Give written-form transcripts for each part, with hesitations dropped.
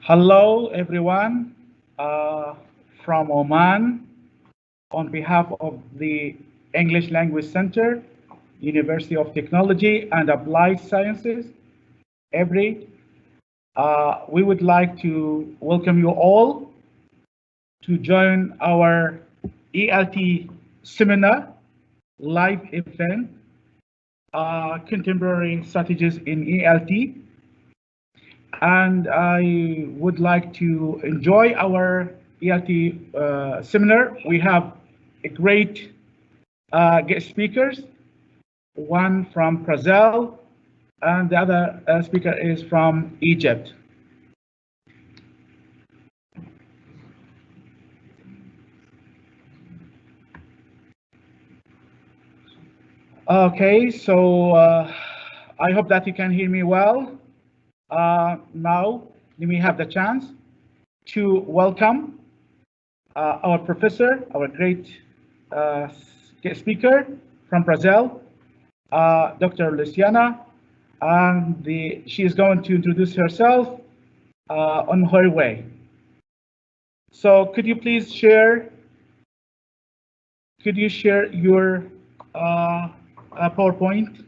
Hello, everyone, from Oman. On behalf of the English Language Center, University of Technology and Applied Sciences, Ibri, we would like to welcome you all to join our ELT Seminar live event, Contemporary Strategies in ELT. And I would like to enjoy our ELT seminar. We have a great guest speakers, one from Brazil, and the other speaker is from Egypt. Okay, so I hope that you can hear me well. Now, let me have the chance to welcome our professor, our great guest speaker from Brazil, Dr. Luciana, and she is going to introduce herself on her way. So could you please share, your PowerPoint?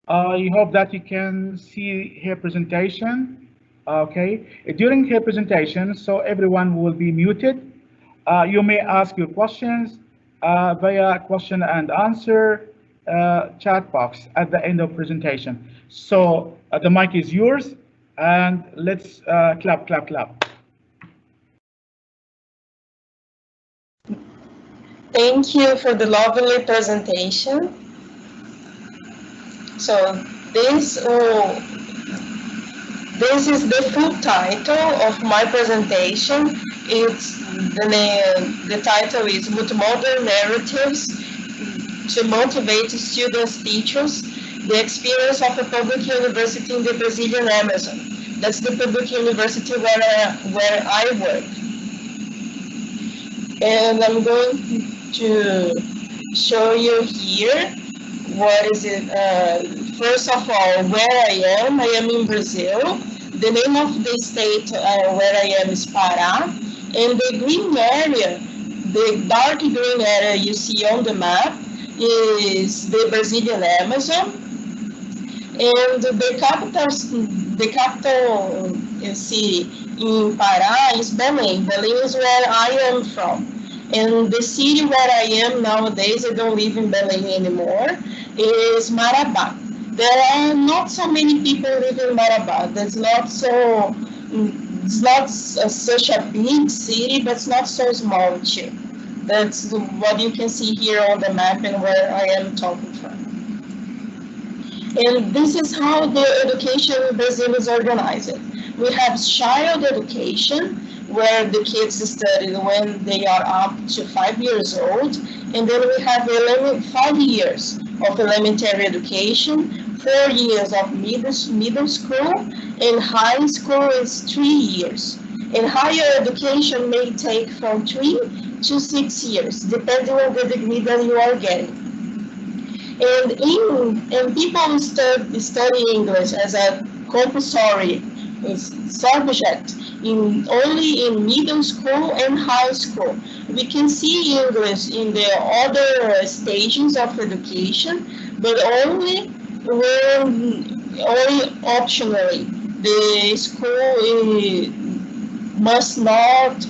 I hope that you can see her presentation. Okay, during her presentation, so everyone will be muted. You may ask your questions via question and answer chat box at the end of presentation. So the mic is yours, and let's clap, clap, clap. Thank you for the lovely presentation. So this is the full title of my presentation. The title is Multimodal Narratives to Motivate Students, Teachers, the Experience of a Public University in the Brazilian Amazon. That's the public university where I work. And I'm going to show you here what is it. First of all, where I am in Brazil. The name of the state where I am is Pará. And the green area, the dark green area you see on the map is the Brazilian Amazon. And the capital city in Pará is Belém. Belém is where I am from. And the city where I am nowadays, I don't live in Belém anymore, is Marabá. There are not so many people living in Marabá. It's not such a big city, but it's not so small too. That's what you can see here on the map and where I am talking from. And this is how the education in Brazil is organized. We have child education, where the kids study when they are up to 5 years old, and then we have 5 years of elementary education, 4 years of middle school, and high school is 3 years. And higher education may take from 3 to 6 years, depending on the degree that you are getting. And people study English as a compulsory subject only in middle school and high school. We can see English in the other stages of education, but only optionally. The school must not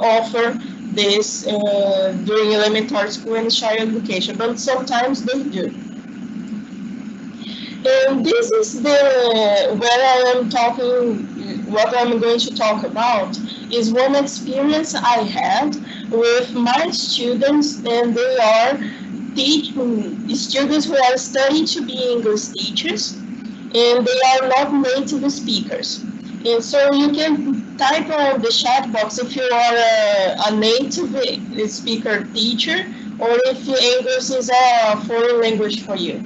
offer this during elementary school and child education, but sometimes they do. And this is where I am talking. What I'm going to talk about is one experience I had with my students, and they are students who are studying to be English teachers, and they are not native speakers. And so you can type on the chat box if you are a native speaker teacher, or if English is a foreign language for you.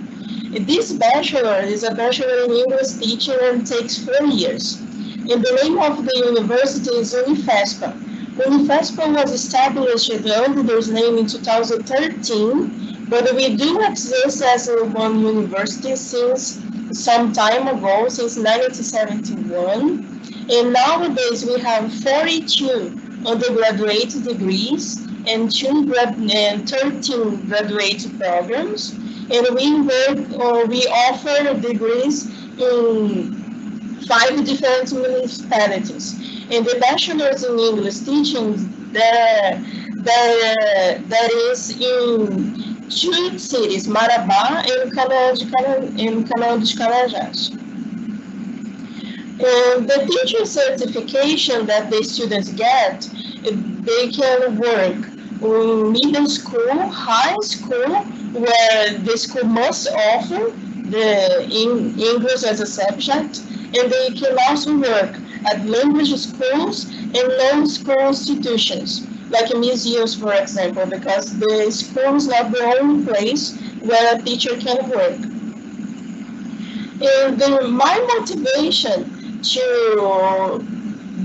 This bachelor is a bachelor in English teaching and takes 4 years. And the name of the university is Unifespa. Unifespa was established under this name in 2013, but we do exist as one university since some time ago, since 1971. And nowadays we have 42 undergraduate degrees and 13 graduate programs. And we offer degrees in 5 different municipalities. And the bachelor's in English teaching, that is in 2 cities, Marabá and Canal dos Carajás. And the teacher certification that the students get, they can work in middle school, high school, where the school must offer the English as a subject, and they can also work at language schools and non-school institutions, like museums, for example, because the school is not the only place where a teacher can work. And my motivation to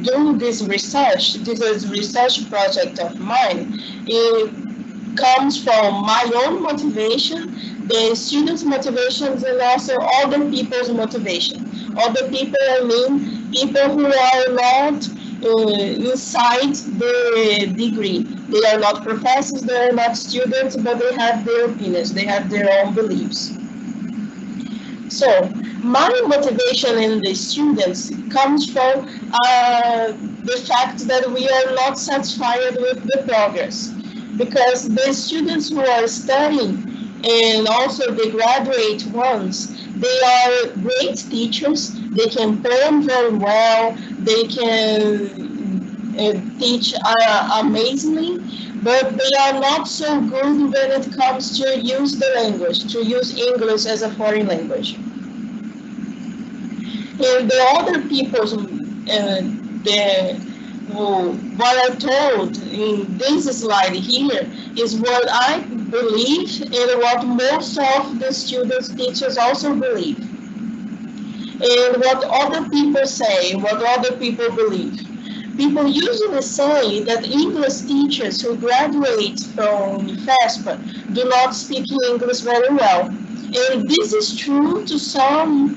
do this research project of mine, it comes from my own motivation, the students' motivations, and also other people's motivation. Other people, I mean, people who are not inside the degree. They are not professors, they are not students, but they have their opinions, they have their own beliefs. So, my motivation in the students comes from the fact that we are not satisfied with the progress, because the students who are studying and also the graduate ones, they are great teachers, they can learn very well, they can teach amazingly, but they are not so good when it comes to use the language, to use English as a foreign language. And the other people, what I told in this slide here is what I believe and what most of the students, teachers also believe. And what other people say, what other people believe. People usually say that English teachers who graduate from UFESPA do not speak English very well. And this is true to some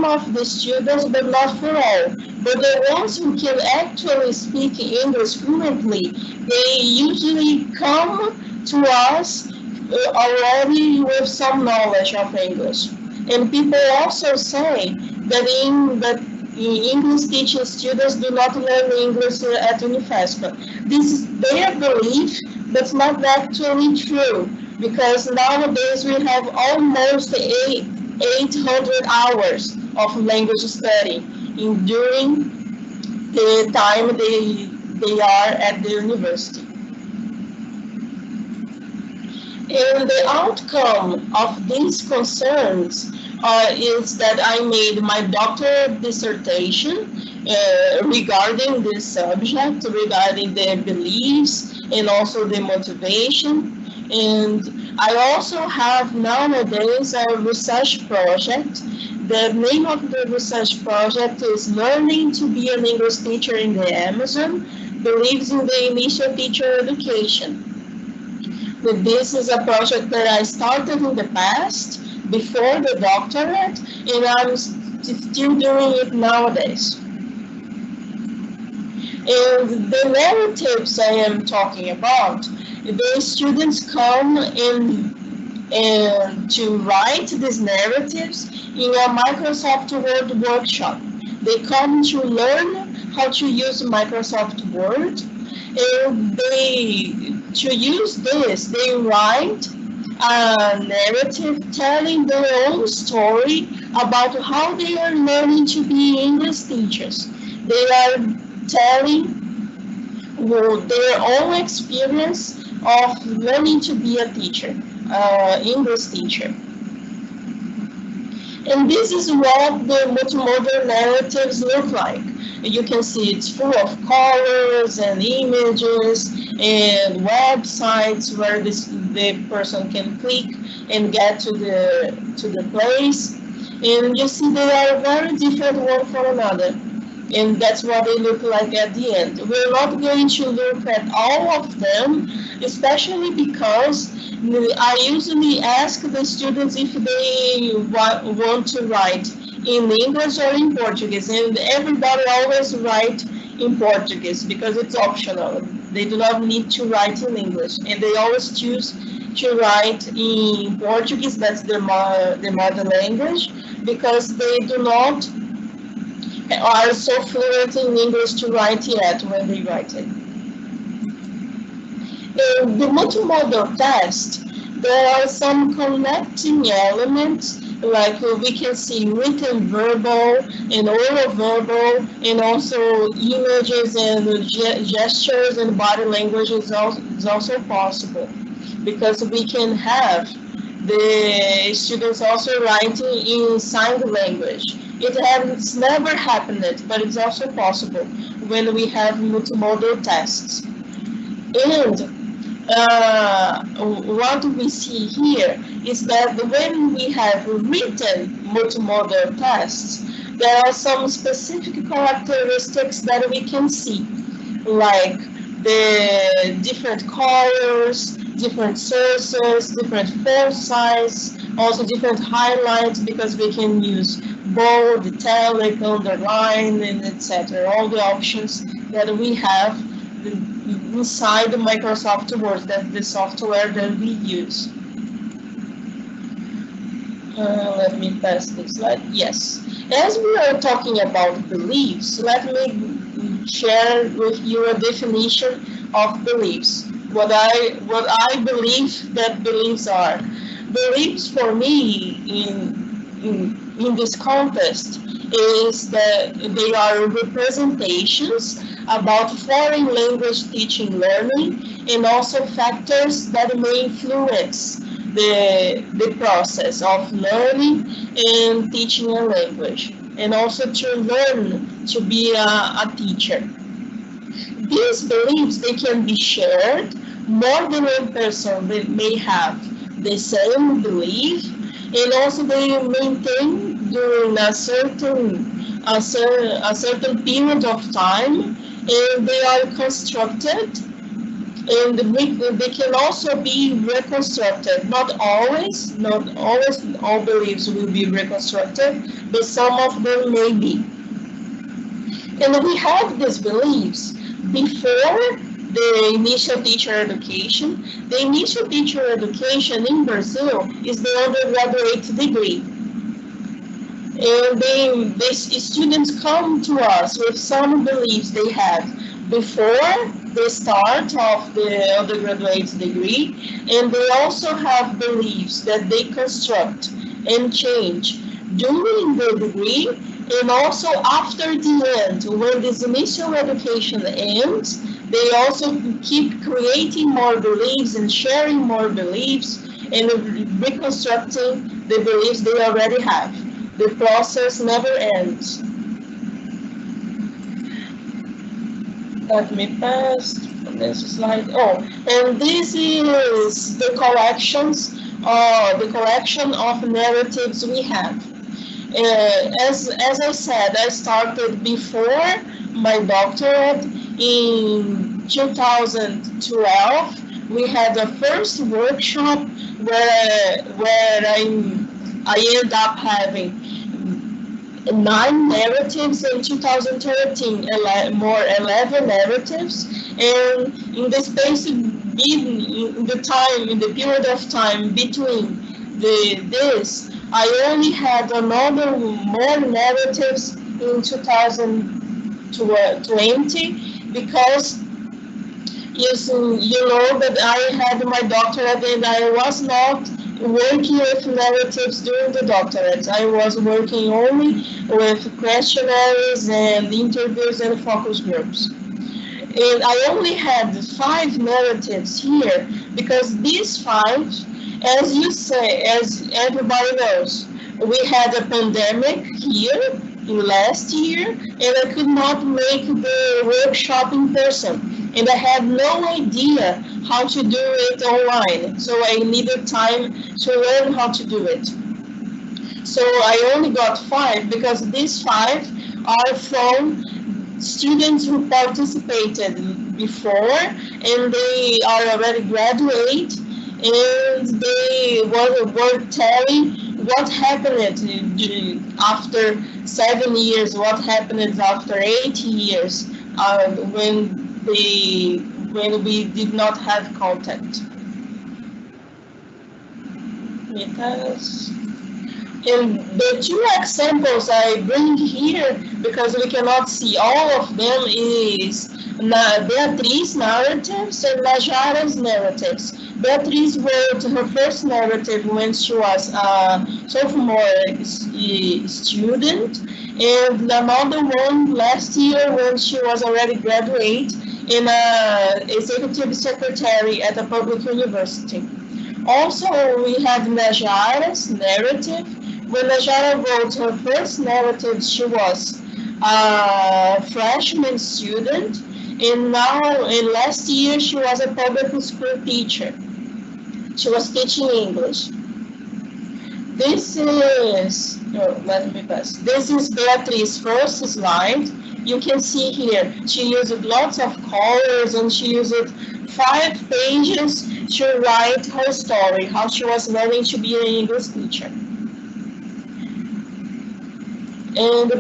of the students, but not for all. But the ones who can actually speak English fluently, they usually come to us already with some knowledge of English. And people also say that English teaching students do not learn English at UniFespa. This is their belief, but it's not actually true, because nowadays we have almost 800 hours of language study during the time they are at the university. And the outcome of these concerns is that I made my doctoral dissertation regarding this subject, regarding the beliefs and also the motivation. And I also have nowadays a research project. The name of the research project is Learning to be an English Teacher in the Amazon, believes in the initial teacher education. This is a project that I started in the past, before the doctorate, and I'm still doing it nowadays. And the narratives I am talking about, the students come in to write these narratives in a Microsoft Word workshop. They come to learn how to use Microsoft Word, and to use this, they write a narrative telling their own story about how they are learning to be English teachers. They are telling their own experience of learning to be a teacher, English teacher. And this is what the multimodal narratives look like. You can see it's full of colors and images and websites where the person can click and get to the place. And you see they are very different one from another. And that's what they look like at the end. We're not going to look at all of them, especially because I usually ask the students if they want to write in English or in Portuguese, and everybody always write in Portuguese because it's optional. They do not need to write in English, and they always choose to write in Portuguese, that's their mother language, because they do not are so fluent in English to write yet when they write it. In the multimodal test, there are some connecting elements, like we can see written verbal and oral verbal, and also images and gestures and body language is also possible, because we can have the students also writing in sign language. It has never happened, but it's also possible when we have multimodal tests. And what we see here is that when we have written multimodal tests, there are some specific characteristics that we can see, like the different colors, different sources, different font size, also different highlights, because we can use bold, italic, underline, and etc. All the options that we have inside the Microsoft Word, that's the software that we use. Let me pass the slide. Yes. As we are talking about beliefs, let me share with you a definition of beliefs. What I believe that beliefs are. Beliefs for me in this context is that they are representations about foreign language teaching learning, and also factors that may influence the process of learning and teaching a language, and also to learn to be a teacher. These beliefs, they can be shared. More than one person may have the same belief, and also they maintain during a certain period of time, and they are constructed, and they can also be reconstructed. Not always all beliefs will be reconstructed, but some of them may be. And we have these beliefs before the initial teacher education. The initial teacher education in Brazil is the undergraduate degree. And the students come to us with some beliefs they had before the start of the undergraduate degree, and they also have beliefs that they construct and change during the degree, and also after the end, when this initial education ends. They also keep creating more beliefs and sharing more beliefs and reconstructing the beliefs they already have. The process never ends. Let me pass the next slide. Oh, and this is the collections, the collection of narratives we have. As I said, I started before my doctorate in 2012. We had the first workshop where I ended up having 9 narratives. In 2013, 11 narratives, and in the space, in the period of time between this, I only had another more narratives in 2020, because you know that I had my doctorate and I was not working with narratives during the doctorate. I was working only with questionnaires and interviews and focus groups. And I only had 5 narratives here, because these 5, as you say, as everybody knows, we had a pandemic here in last year, and I could not make the workshop in person, and I had no idea how to do it online, so I needed time to learn how to do it. So I only got 5 because these 5 are from students who participated before, and they are already graduate, and they were telling what happened after 7 years, what happened after 8 years, when we did not have contact. Because and the 2 examples I bring here, because we cannot see all of them, is Beatriz narratives and Najara's narratives. Beatriz wrote her first narrative when she was a sophomore student, and another one last year when she was already graduate and executive secretary at a public university. Also, we have Najara's narrative. When Najara wrote her first narrative, she was a freshman student, and last year she was a public school teacher. She was teaching English. This is, let me pass. This is Beatriz's first slide. You can see here, she used lots of colors, and she used 5 pages to write her story, how she was learning to be an English teacher. And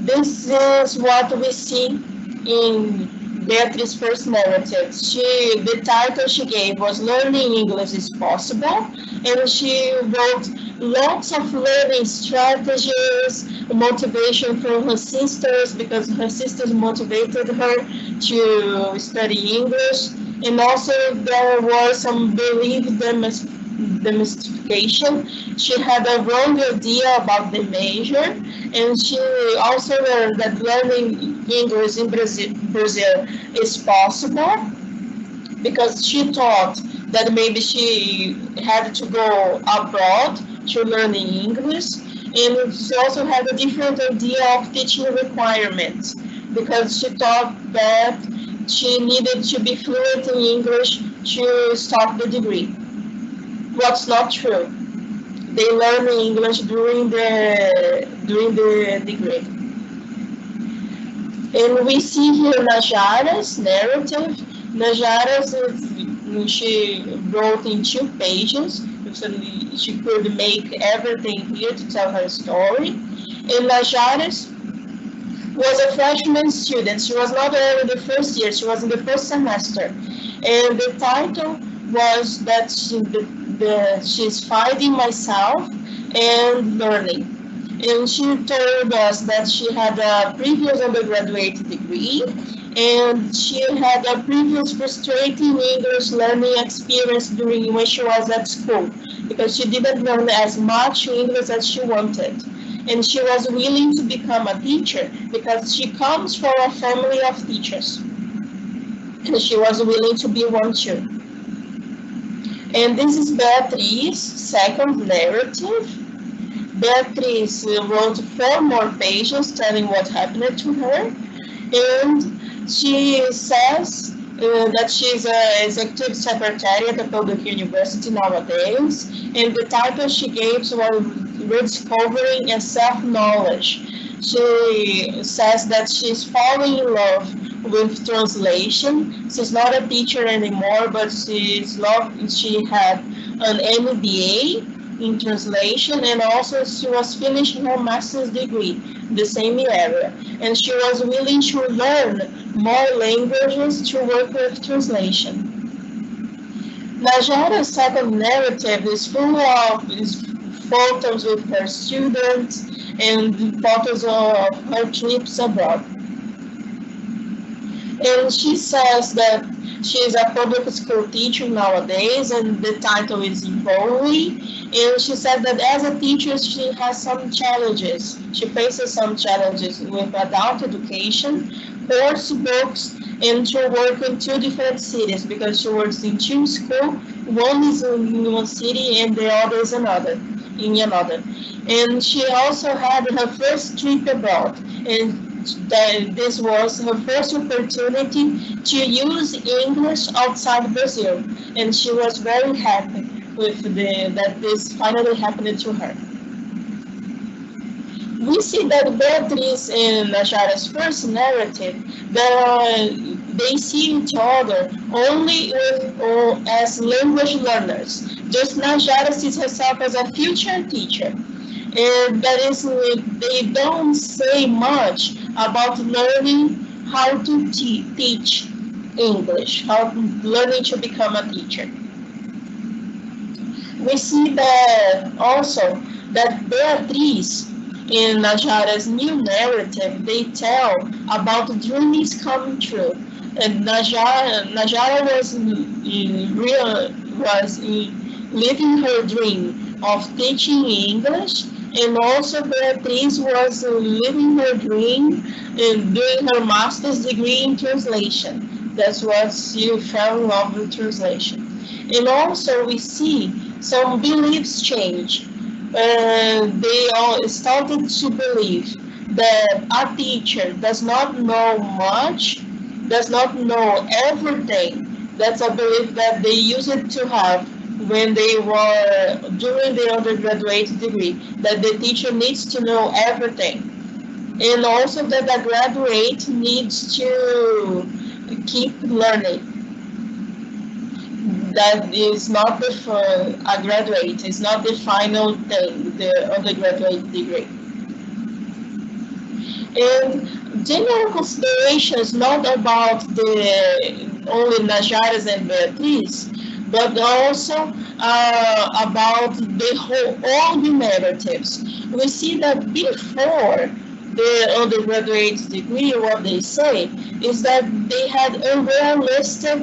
this is what we see in Beatriz's first narrative. The title she gave was Learning English is Possible, and she wrote lots of learning strategies, motivation from her sisters, because her sisters motivated her to study English, and also there was some belief demystification. She had a wrong idea about the major, and she also learned that learning English in Brazil is possible, because she thought that maybe she had to go abroad to learn English, and she also had a different idea of teaching requirements, because she thought that she needed to be fluent in English to start the degree. What's not true. They learn English during the degree. And we see here Najara's narrative. Najara's, she wrote in 2 pages, so she could make everything here to tell her story. And Najara's was a freshman student. She was not in the first year, she was in the first semester. And the title was that she's finding myself and learning. And she told us that she had a previous undergraduate degree, and she had a previous frustrating English learning experience during when she was at school, because she didn't learn as much English as she wanted. And she was willing to become a teacher because she comes from a family of teachers. And she was willing to be one too. And this is Beatriz's second narrative. Beatriz wrote 4 more pages telling what happened to her. And she says that she's an executive secretary at a public university nowadays. And the title she gave was Rediscovering and Self-Knowledge. She says that she's falling in love with translation. She's not a teacher anymore, but she had an MBA in translation, and also she was finishing her master's degree in the same area. And she was willing to learn more languages to work with translation. Najara's second narrative is full of photos with her students and photos of her trips abroad. And she says that she is a public school teacher nowadays, and the title is Evolving. And she said that as a teacher, she has some challenges. She faces some challenges with adult education, course books, and to work in 2 different cities, because she works in 2 schools. One is in one city and the other is another. in another. And she also had her first trip abroad, and this was her first opportunity to use English outside Brazil, and she was very happy with that this finally happened to her. We see that Beatriz and Najara's first narrative, they see each other only as language learners. Just Najara sees herself as a future teacher. And that is, they don't say much about learning how to teach English, learning to become a teacher. We see that also that Beatriz in Najara's new narrative, they tell about dreams coming true. And Najara was living her dream of teaching English, and also Beatriz was living her dream and doing her master's degree in translation. That's what she fell in love with translation. And also we see some beliefs change. They all started to believe that a teacher does not know much, does not know everything. That's a belief that they used to have when they were doing their undergraduate degree, that the teacher needs to know everything. And also that the graduate needs to keep learning. That is not a graduate, it's not the final thing, the undergraduate degree. And general considerations not about only Najara's and Beatriz, but also about all the narratives. We see that before the undergraduate degree, what they say is that they had unrealistic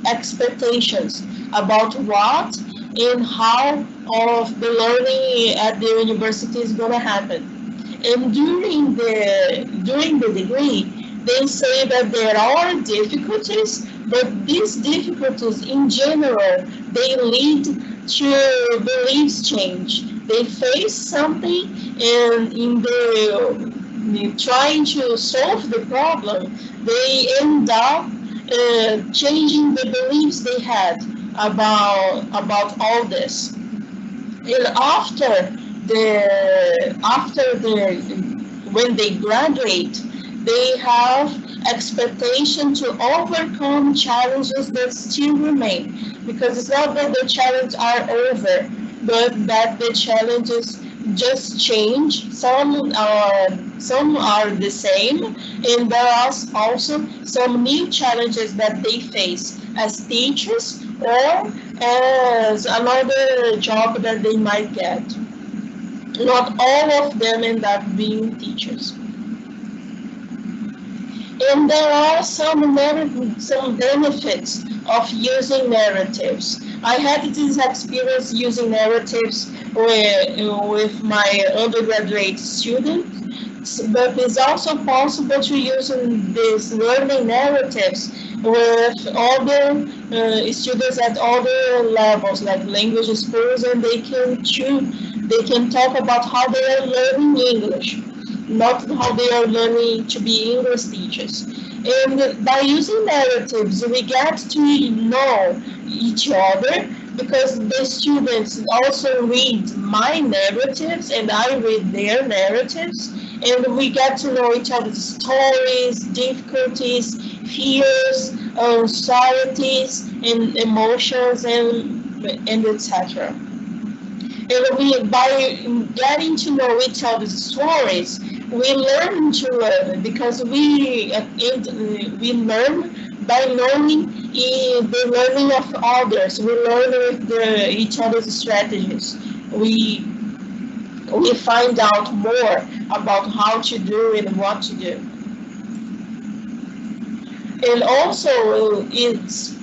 expectations about what and how of the learning at the university is going to happen. And during the degree, they say that there are difficulties, but these difficulties in general, they lead to beliefs change. They face something, and in trying to solve the problem, they end up changing the beliefs they had about all this. And when they graduate, they have expectation to overcome challenges that still remain, because it's not that the challenges are over, but that the challenges just change. Some are the same, and there are also some new challenges that they face as teachers or as another job that they might get. Not all of them end up being teachers. And there are some benefits of using narratives. I had this experience using narratives with my undergraduate students, but it's also possible to use these learning narratives with other students at other levels, like language schools, and they can talk about how they are learning English, not how they are learning to be English teachers. And by using narratives, we get to know each other, because the students also read my narratives and I read their narratives, and we get to know each other's stories, difficulties, fears, anxieties, and emotions, and etc. And by getting to know each other's stories, we learn to learn, because we learn by knowing the learning of others. We learn with each other's strategies. We find out more about how to do and what to do. And also, it's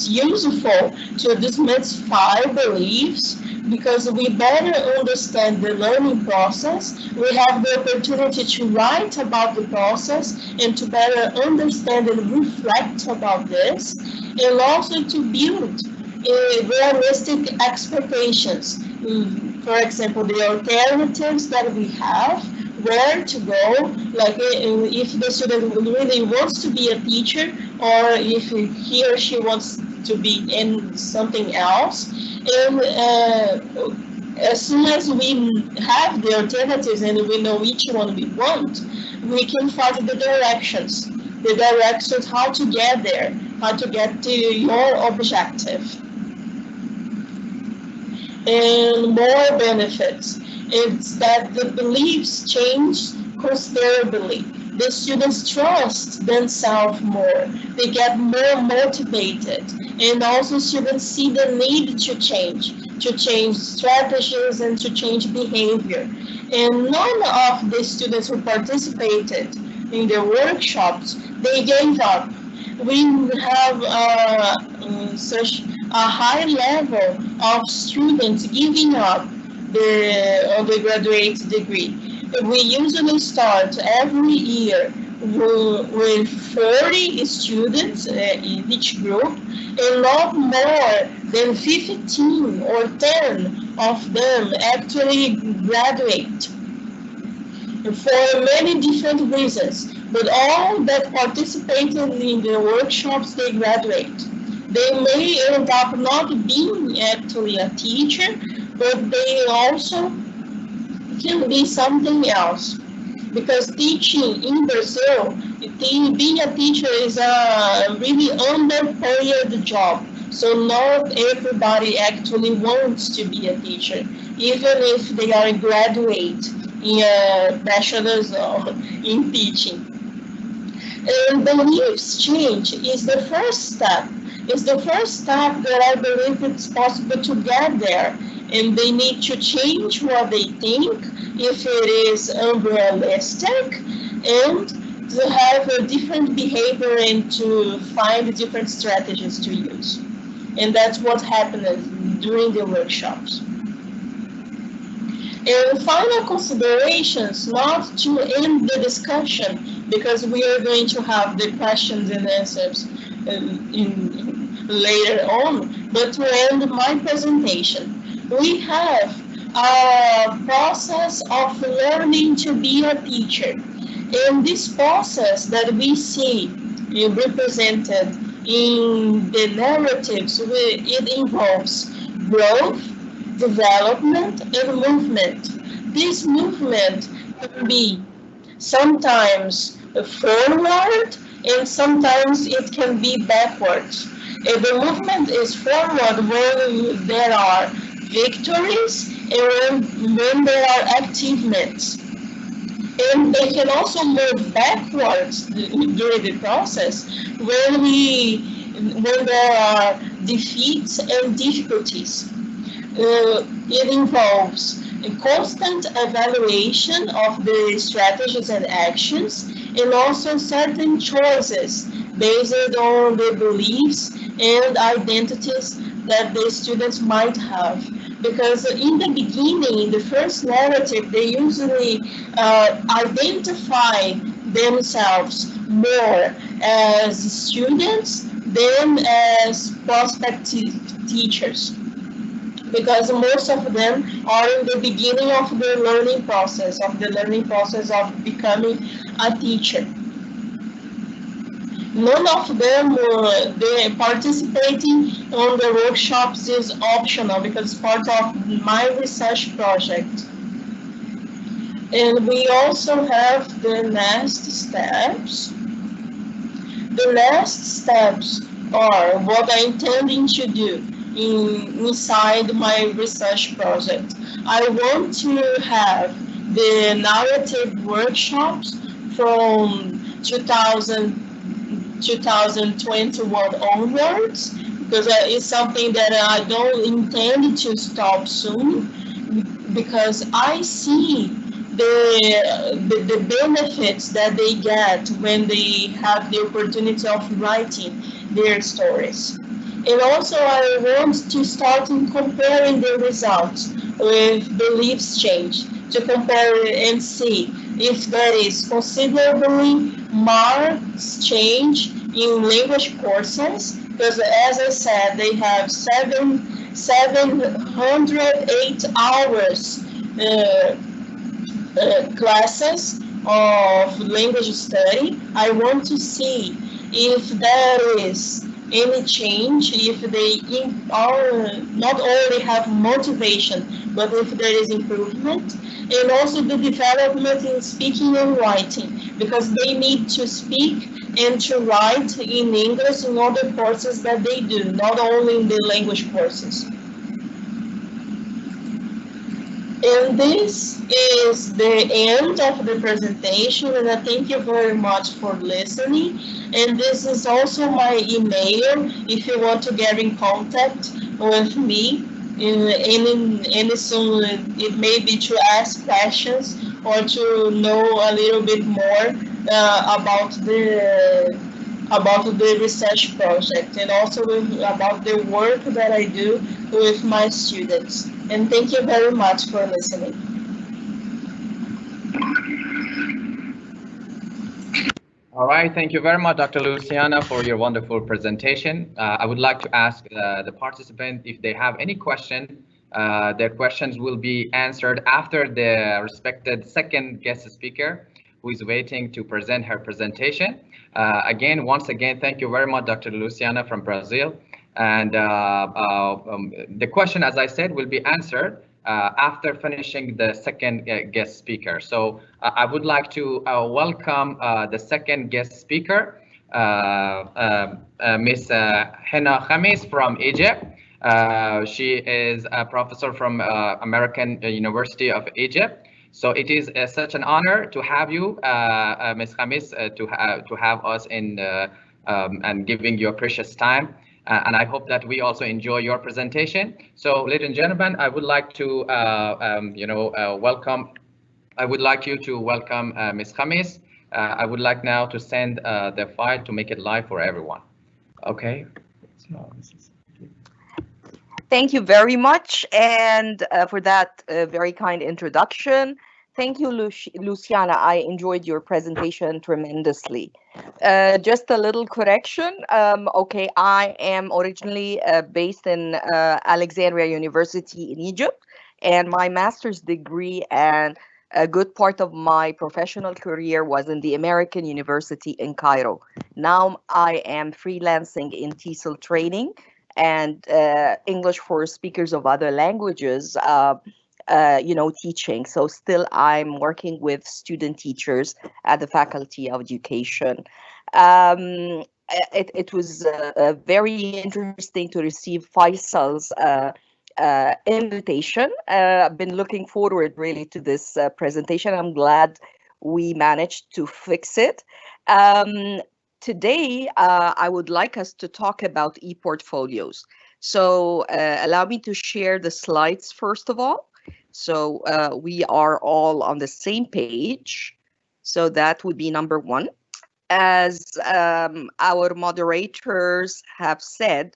useful to demystify beliefs, because we better understand the learning process. We have the opportunity to write about the process and to better understand and reflect about this, and also to build realistic expectations. for example, the alternatives that we have, where to go, like if the student really wants to be a teacher, or if he or she wants to be in something else. And as soon as we have the alternatives and we know which one we want, we can find the directions how to get there, how to get to your objective. And more benefits, it's that the beliefs change considerably. The students trust themselves more, they get more motivated, and also students see the need to change strategies and to change behavior. And none of the students who participated in the workshops, they gave up. We have such a high level of students giving up the undergraduate degree. We usually start every year with 40 students in each group, and not more than 15 or 10 of them actually graduate for many different reasons. But all that participated in the workshops, they graduate. They may end up not being actually a teacher, but they also can be something else. Because teaching in Brazil, being a teacher is a really underpaid job. So not everybody actually wants to be a teacher, even if they are a graduate in a bachelor's in teaching. And beliefs change is the first step. It's the first step that I believe it's possible to get there. And they need to change what they think, if it is unrealistic, and to have a different behavior and to find different strategies to use. And that's what happened during the workshops. And final considerations, not to end the discussion, because we are going to have the questions and answers later on, but to end my presentation. We have a process of learning to be a teacher. And this process that we see represented in the narratives, it involves growth, development, and movement. This movement can be sometimes forward, and sometimes it can be backwards. And the movement is forward when there are victories and when there are achievements. And they can also move backwards during the process when there are defeats and difficulties. It involves a constant evaluation of the strategies and actions, and also certain choices based on the beliefs and identities that the students might have. Because in the beginning, in the first narrative, they usually identify themselves more as students than as prospective teachers. Because most of them are in the beginning of the learning process, of becoming a teacher. None of them were participating on the workshops is optional because it's part of my research project. And we also have the next steps. The next steps are what I'm intending to do inside my research project. I want to have the narrative workshops from 2021 onwards, because it's something that I don't intend to stop soon, because I see the benefits that they get when they have the opportunity of writing their stories. And also I want to start in comparing the results with beliefs change, to compare and see if there is considerably marked change in language courses, because as I said, they have seven 708 hours classes of language study. I want to see if there is any change, if they not only have motivation, but if there is improvement, and also the development in speaking and writing, because they need to speak and to write in English in all the courses that they do, not only in the language courses. And this is the end of the presentation, and I thank you very much for listening. And this is also my email if you want to get in contact with me. Any soon, it may be to ask questions or to know a little bit more about the research project, and also about the work that I do with my students. And thank you very much for listening. All right, thank you very much, Dr. Luciana, for your wonderful presentation. I would like to ask the participant if they have any question. Their questions will be answered after the respected second guest speaker, who is waiting to present her presentation. Once again, thank you very much, Dr. Luciana from Brazil. And the question, as I said, will be answered after finishing the second guest speaker. So I would like to welcome the second guest speaker, Miss Hanaa Khamis from Egypt. She is a professor from American University of Egypt. So it is such an honor to have you, Ms. Khamis, to have us in and giving your precious time. And I hope that we also enjoy your presentation. So, ladies and gentlemen, I would like to welcome. I would like you to welcome Ms. Khamis. I would like now to send the file to make it live for everyone. Okay. Thank you very much, and for that very kind introduction. Thank you, Luciana. I enjoyed your presentation tremendously. Just a little correction. Okay, I am originally based in Alexandria University in Egypt, and my master's degree and a good part of my professional career was in the American University in Cairo. Now I am freelancing in TESOL training and English for speakers of other languages, teaching. So still I'm working with student teachers at the Faculty of Education. It was very interesting to receive Faisal's invitation. I've been looking forward really to this presentation. I'm glad we managed to fix it. Today, I would like us to talk about e-portfolios. So allow me to share the slides first of all. So we are all on the same page. So that would be number one. As our moderators have said,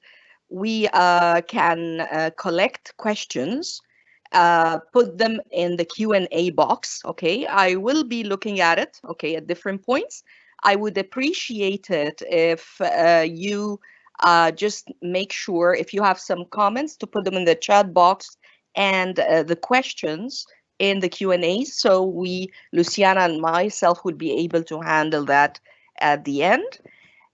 we can collect questions, put them in the Q&A box. Okay, I will be looking at it, okay, at different points. I would appreciate it if you just make sure, if you have some comments, to put them in the chat box and the questions in the Q&A, so Luciana and myself, would be able to handle that at the end.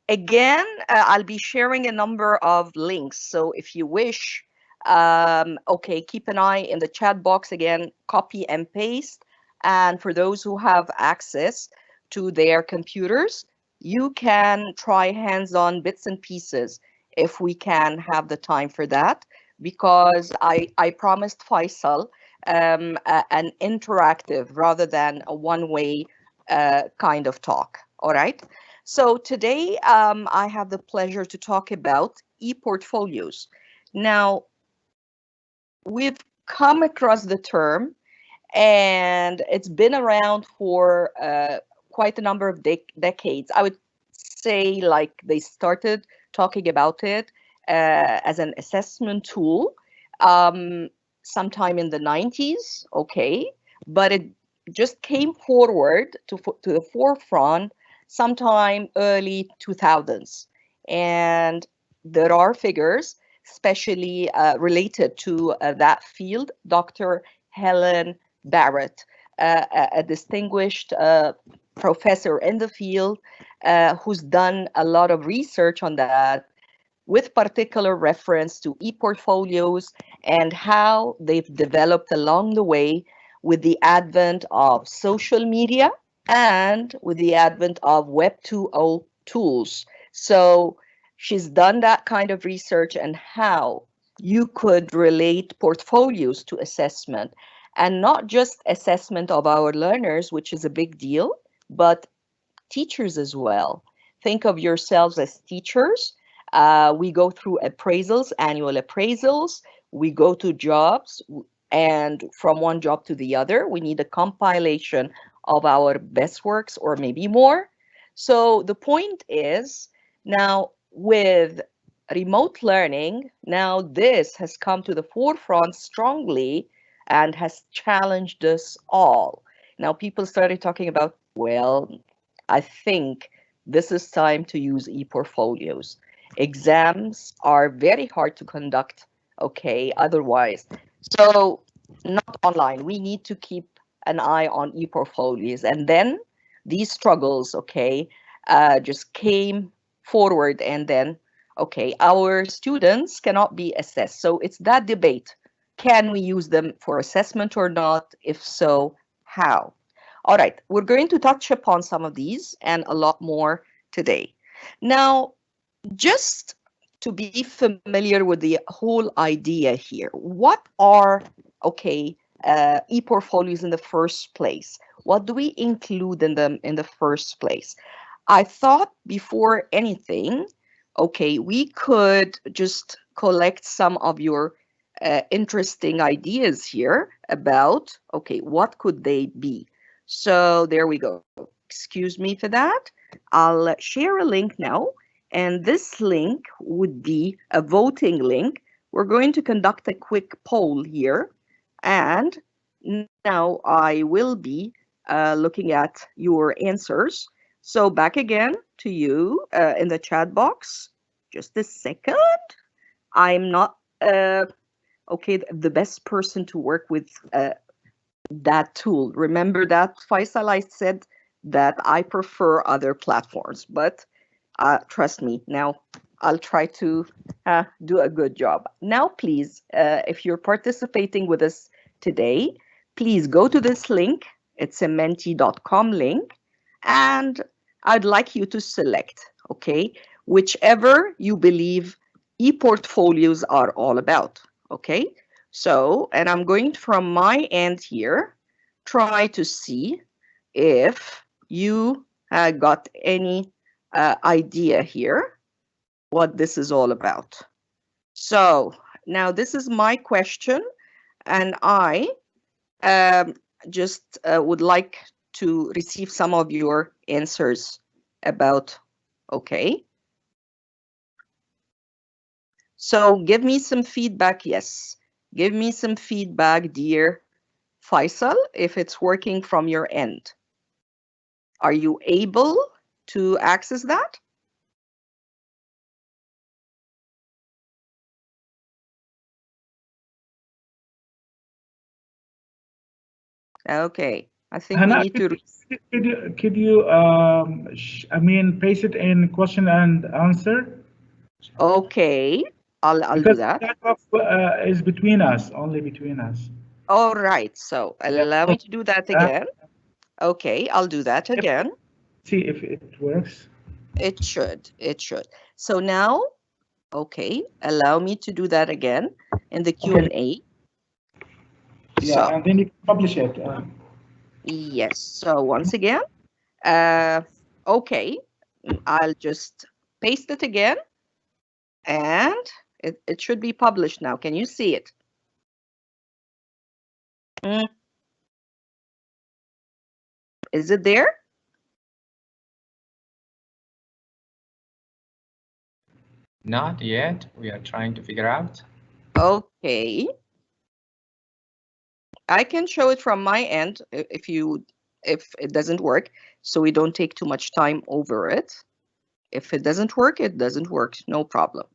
Again, I'll be sharing a number of links, so if you wish, okay, keep an eye in the chat box. Again, copy and paste, and for those who have access to their computers, you can try hands-on bits and pieces if we can have the time for that, because I promised Faisal an interactive rather than a one-way kind of talk. All right. So today I have the pleasure to talk about e-portfolios. Now, we've come across the term, and it's been around for quite a number of decades. I would say like they started talking about it as an assessment tool sometime in the 90s, okay, but it just came forward to the forefront sometime early 2000s. And there are figures especially related to that field, Dr. Helen Barrett, a distinguished professor in the field who's done a lot of research on that, with particular reference to e-portfolios and how they've developed along the way with the advent of social media and with the advent of Web 2.0 tools. So she's done that kind of research and how you could relate portfolios to assessment, and not just assessment of our learners, which is a big deal, but teachers as well. Think of yourselves as teachers. We go through appraisals, annual appraisals. We go to jobs, and from one job to the other, we need a compilation of our best works or maybe more. So the point is, now with remote learning, now this has come to the forefront strongly and has challenged us all. Now people started talking about, well, I think this is time to use e-portfolios. Exams are very hard to conduct, okay, otherwise. So not online. We need to keep an eye on e-portfolios. And then these struggles, okay, just came forward, and then, okay, our students cannot be assessed. So it's that debate. Can we use them for assessment or not? If so, how? All right, we're going to touch upon some of these and a lot more today. Now, just to be familiar with the whole idea here, what are, okay, e-portfolios in the first place? What do we include in them in the first place? I thought before anything, okay, we could just collect some of your interesting ideas here about, okay, what could they be? So there we go. Excuse me for that. I'll share a link now, and this link would be a voting link. We're going to conduct a quick poll here, and now I will be looking at your answers. So back again to you in the chat box. Just a second. I'm not okay, the best person to work with that tool. Remember that, Faisal, I said that I prefer other platforms, but trust me, now I'll try to do a good job. Now, please, if you're participating with us today, please go to this link. It's a menti.com link, and I'd like you to select, okay, whichever you believe e-portfolios are all about, okay? So, and I'm going from my end here, try to see if you got any idea here, what this is all about. So now this is my question, and I just would like to receive some of your answers about, okay. So give me some feedback, yes. Give me some feedback, dear Faisal, if it's working from your end. Are you able to access that? Okay, I think Hanaa, we need to. could you I mean, paste it in question and answer? Okay, I'll do that. Because that box is between us, only between us. All right, so allow me to do that again. Okay, I'll do that again. See if it works. It should, it should. So now, okay, allow me to do that again in the Q&A. Yeah, so, and then you publish it. Yes, so once again, okay, I'll just paste it again, and it should be published now. Can you see it? Is it there? Not yet. We are trying to figure out. Okay. I can show it from my end if it doesn't work, so we don't take too much time over it. If it doesn't work, it doesn't work. No problem.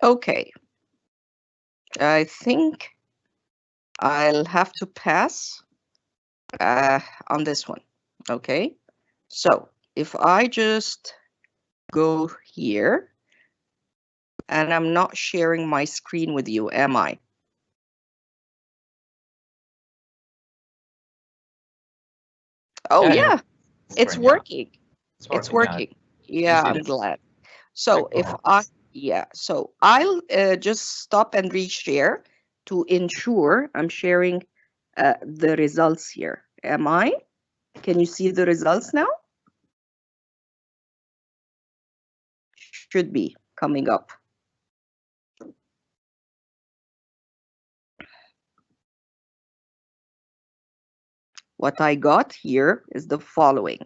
Okay. I think I'll have to pass on this one. Okay. So if I just go here, and I'm not sharing my screen with you, am I? Oh yeah, it's working. It's working. Yeah, I'm glad. So if so I'll just stop and reshare to ensure I'm sharing the results here. Am I? Can you see the results now? Should be coming up. What I got here is the following.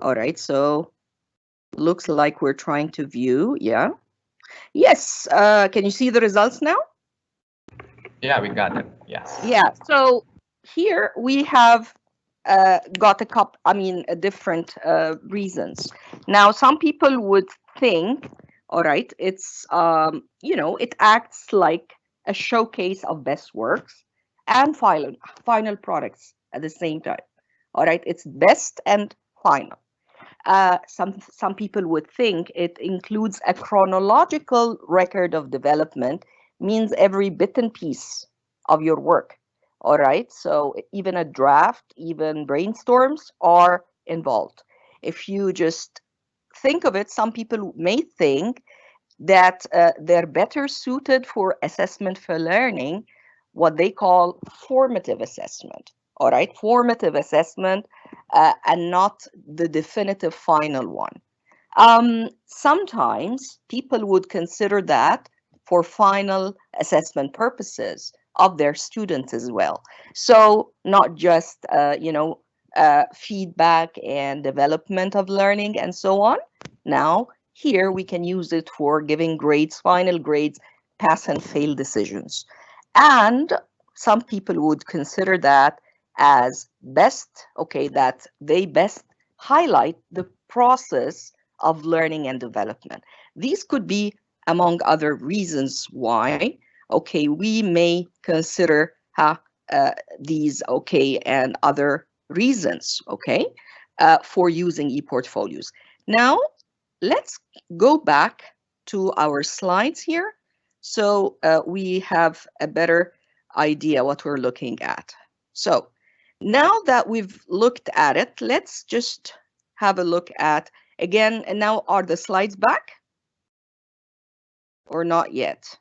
All right, so looks like we're trying to view. Yeah. Yes. Can you see the results now? Yeah, we got it. Yes. Yeah. So here we have got different reasons. Now, some people would think, all right, it's it acts like a showcase of best works and final products at the same time. All right, it's best and final. Some people would think it includes a chronological record of development, means every bit and piece of your work. All right, so even a draft, even brainstorms are involved. If you just think of it, some people may think that they're better suited for assessment for learning, what they call formative assessment. All right, formative assessment and not the definitive final one. Sometimes people would consider that for final assessment purposes of their students as well. So not just, feedback and development of learning and so on. Now, here we can use it for giving grades, final grades, pass and fail decisions. And some people would consider that as best, okay, that they best highlight the process of learning and development. These could be among other reasons why, okay, we may consider these, okay, and other reasons, okay, for using e-portfolios. Now, let's go back to our slides here so we have a better idea what we're looking at. So now that we've looked at it, let's just have a look at again. And now, are the slides back or not yet?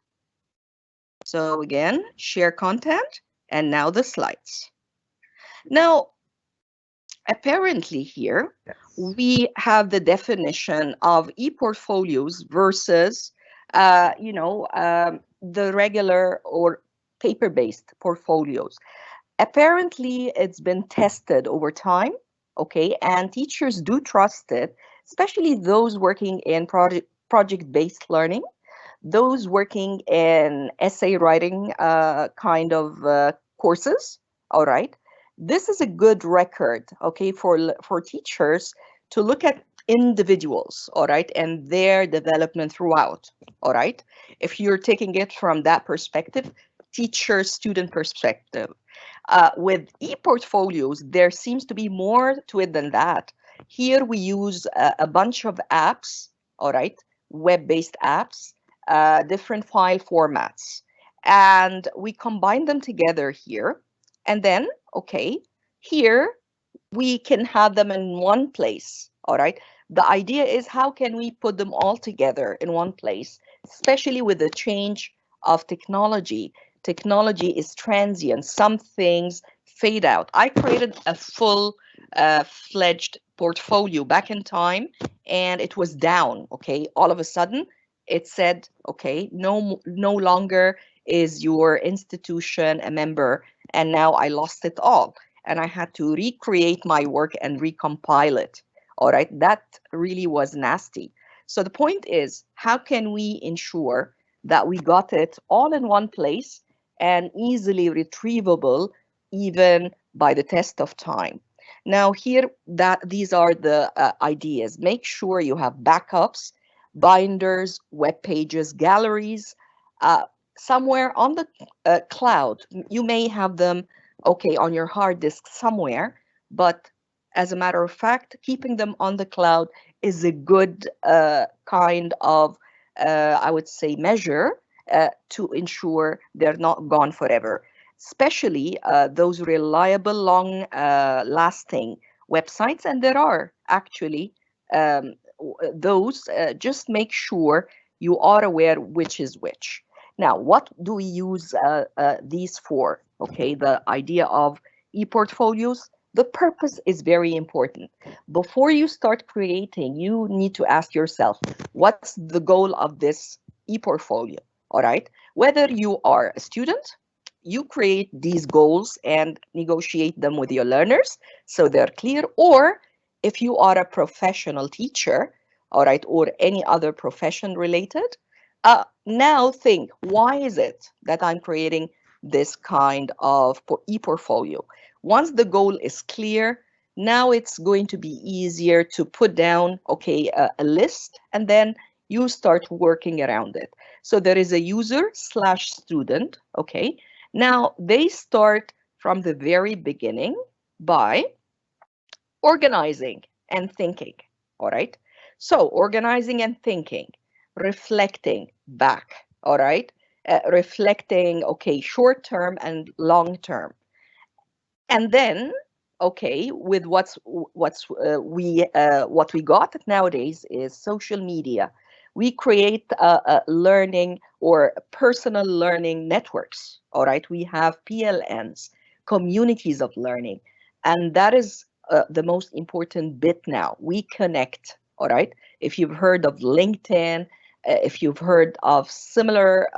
So again, share content, and now the slides. Now, apparently here, we have the definition of e-portfolios versus, the regular or paper-based portfolios. Apparently, it's been tested over time, okay, and teachers do trust it, especially those working in project-based learning, those working in essay writing kind of courses, all right. This is a good record, okay, for teachers to look at individuals, all right, and their development throughout, all right. If you're taking it from that perspective, teacher-student perspective. With e-portfolios, there seems to be more to it than that. Here we use a bunch of apps, all right, web-based apps, different file formats, and we combine them together here. And then, okay, here we can have them in one place, all right? The idea is how can we put them all together in one place, especially with the change of technology. Technology is transient. Some things fade out. I created a full-fledged portfolio back in time, and it was down, okay? All of a sudden, it said, okay, no longer is your institution a member, and now I lost it all. And I had to recreate my work and recompile it. All right, that really was nasty. So the point is, how can we ensure that we got it all in one place and easily retrievable even by the test of time? Now here, these are the ideas. Make sure you have backups, binders, web pages, galleries, somewhere on the cloud. You may have them, okay, on your hard disk somewhere, but as a matter of fact, keeping them on the cloud is a good kind of, I would say, measure to ensure they're not gone forever, especially those reliable, long-lasting websites. And there are actually those. Just make sure you are aware which is which. Now, what do we use these for? Okay, the idea of e-portfolios, the purpose is very important. Before you start creating, you need to ask yourself, what's the goal of this e-portfolio? All right, whether you are a student, you create these goals and negotiate them with your learners so they're clear, or if you are a professional teacher, all right, or any other profession related, now think, why is it that I'm creating this kind of e-portfolio? Once the goal is clear, now it's going to be easier to put down, okay, a list, and then you start working around it. So there is a user/student, okay? Now they start from the very beginning by organizing and thinking, all right? So organizing and thinking, reflecting back, all right? Reflecting, okay, short term and long term. And then, okay, with what we got nowadays is social media. We create learning or personal learning networks, all right? We have PLNs, communities of learning, and that is the most important bit now. We connect, all right? If you've heard of LinkedIn, if you've heard of similar,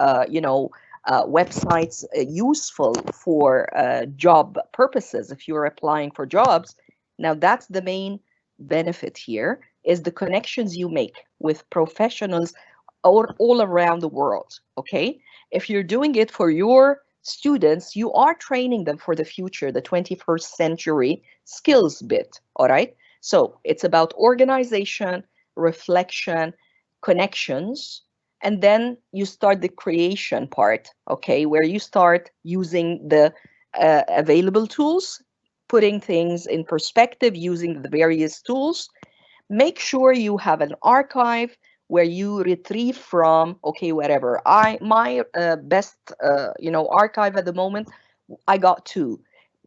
websites useful for job purposes, if you're applying for jobs, now that's the main benefit here, is the connections you make with professionals all around the world, okay? If you're doing it for your students, you are training them for the future, the 21st century skills bit, all right? So it's about organization, reflection, connections, and then you start the creation part, okay, where you start using the available tools, putting things in perspective using the various tools. Make sure you have an archive where you retrieve from, okay, wherever. My best archive at the moment, I got two: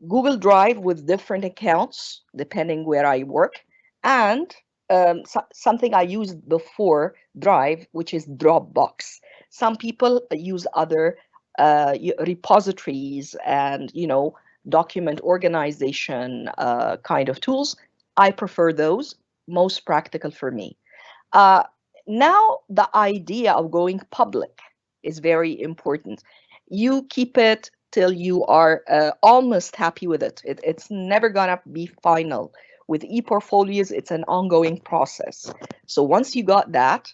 Google Drive with different accounts depending where I work, and something I used before Drive, which is Dropbox. Some people use other repositories and document organization kind of tools. I prefer those, most practical for me. Now the idea of going public is very important. You keep it till you are almost happy with it. It's never gonna be final. With e-portfolios, it's an ongoing process. So once you got that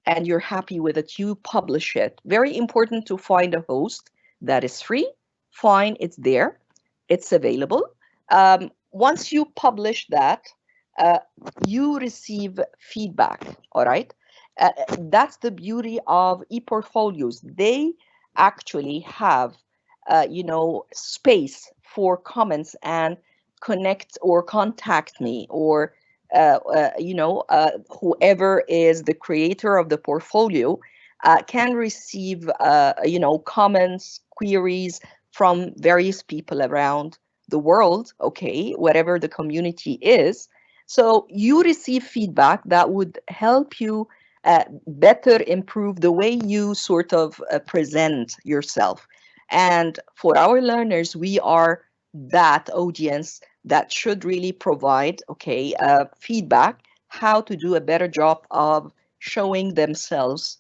and you're happy with it, you publish it. Very important to find a host that is free. Fine, it's there. It's available. Once you publish that, you receive feedback, all right? That's the beauty of e-portfolios. They actually have, space for comments and connect or contact me, or whoever is the creator of the portfolio can receive comments, queries from various people around the world, okay, whatever the community is. So you receive feedback that would help you better improve the way you sort of present yourself. And for our learners, we are that audience that should really provide, okay, feedback, how to do a better job of showing themselves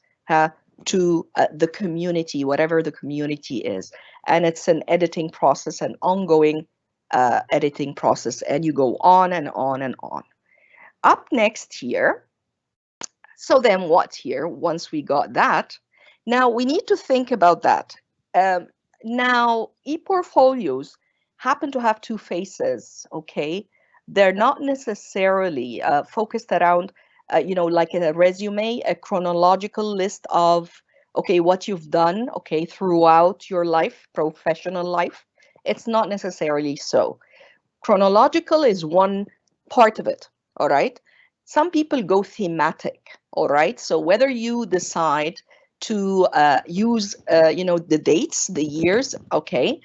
to the community, whatever the community is. And it's an editing process, an ongoing editing process, and you go on and on and on. Up next here, so then what here, once we got that, now we need to think about that. Now, e-portfolios happen to have two faces, okay? They're not necessarily focused around, like a resume, a chronological list of okay, what you've done, okay, throughout your life, professional life. It's not necessarily so. Chronological is one part of it, all right? Some people go thematic, all right? So whether you decide to use, the dates, the years, okay,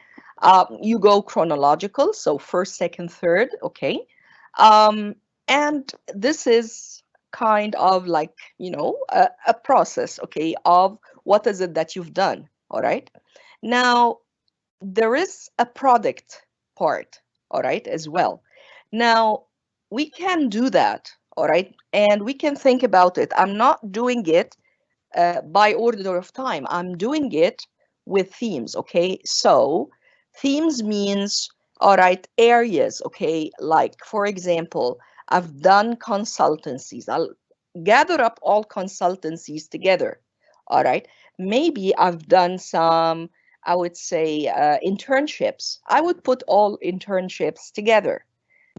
you go chronological, so first, second, third, okay? And this is kind of like, a process, okay, of what is it that you've done, all right? Now, there is a product part, all right, as well. Now, we can do that, all right, and we can think about it. I'm not doing it by order of time. I'm doing it with themes, okay? So themes means, all right, areas, okay? Like, for example, I've done consultancies. I'll gather up all consultancies together, all right? Maybe I've done some, I would say, internships. I would put all internships together.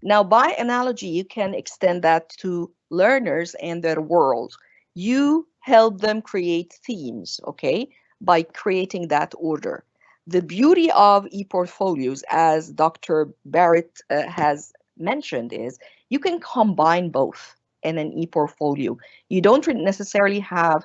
Now, by analogy, you can extend that to learners and their world. You help them create themes, okay, by creating that order. The beauty of e-portfolios, as Dr. Barrett has mentioned, is you can combine both in an e-portfolio. You don't necessarily have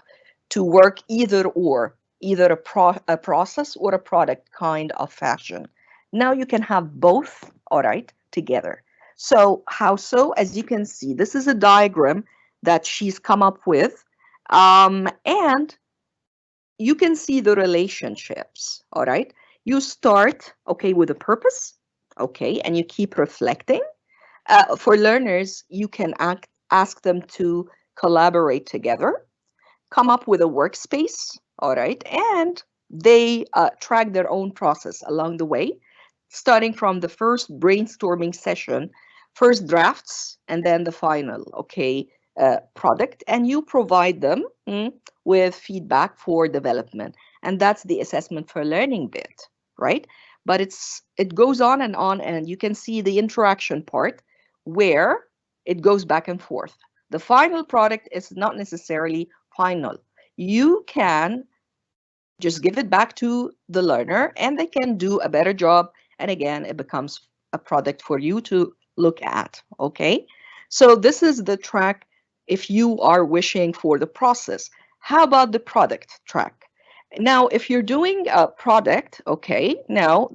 to work either or, either a process or a product kind of fashion. Now you can have both, all right, together. So how so? As you can see, this is a diagram that she's come up with. And you can see the relationships, all right? You start, okay, with a purpose, okay, and you keep reflecting. For learners, you can ask them to collaborate together, come up with a workspace, all right, and they track their own process along the way, starting from the first brainstorming session, first drafts, and then the final, okay, product, and you provide them with feedback for development. And that's the assessment for learning bit, right? But it goes on, and you can see the interaction part where it goes back and forth. The final product is not necessarily final. You can just give it back to the learner and they can do a better job. And again, it becomes a product for you to look at, okay? So this is the track if you are wishing for the process. How about the product track? Now, if you're doing a product, okay, now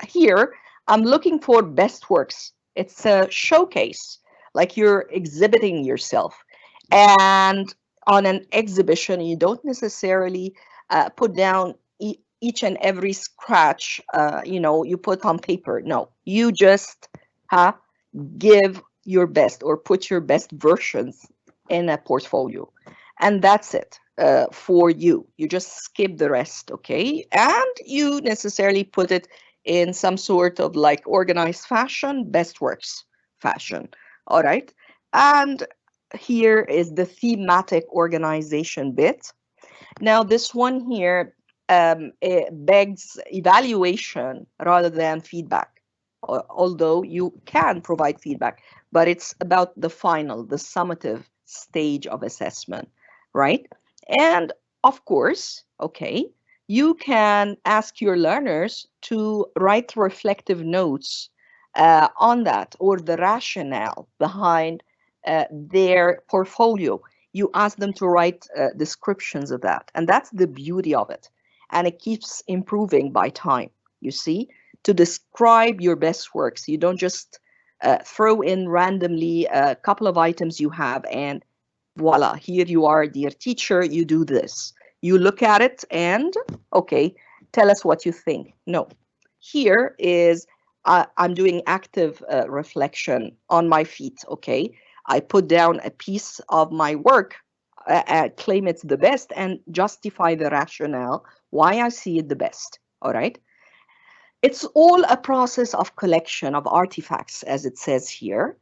here I'm looking for best works. It's a showcase, like you're exhibiting yourself. And on an exhibition, you don't necessarily put down each and every scratch, you put on paper. No, you just give your best or put your best versions in a portfolio. And that's it for you. You just skip the rest, okay? And you necessarily put it in some sort of like organized fashion, best works fashion, all right? And here is the thematic organization bit. Now this one here, it begs evaluation rather than feedback, although you can provide feedback, but it's about the final, the summative stage of assessment, right? And of course, okay, you can ask your learners to write reflective notes on that or the rationale behind their portfolio. You ask them to write descriptions of that. And that's the beauty of it. And it keeps improving by time, you see, to describe your best works. You don't just throw in randomly a couple of items you have and voila, here you are, dear teacher, you do this. You look at it and, okay, tell us what you think. No, here is, I'm doing active reflection on my feet, okay? I put down a piece of my work, claim it's the best, and justify the rationale why I see it the best, all right? It's all a process of collection of artifacts, as it says here.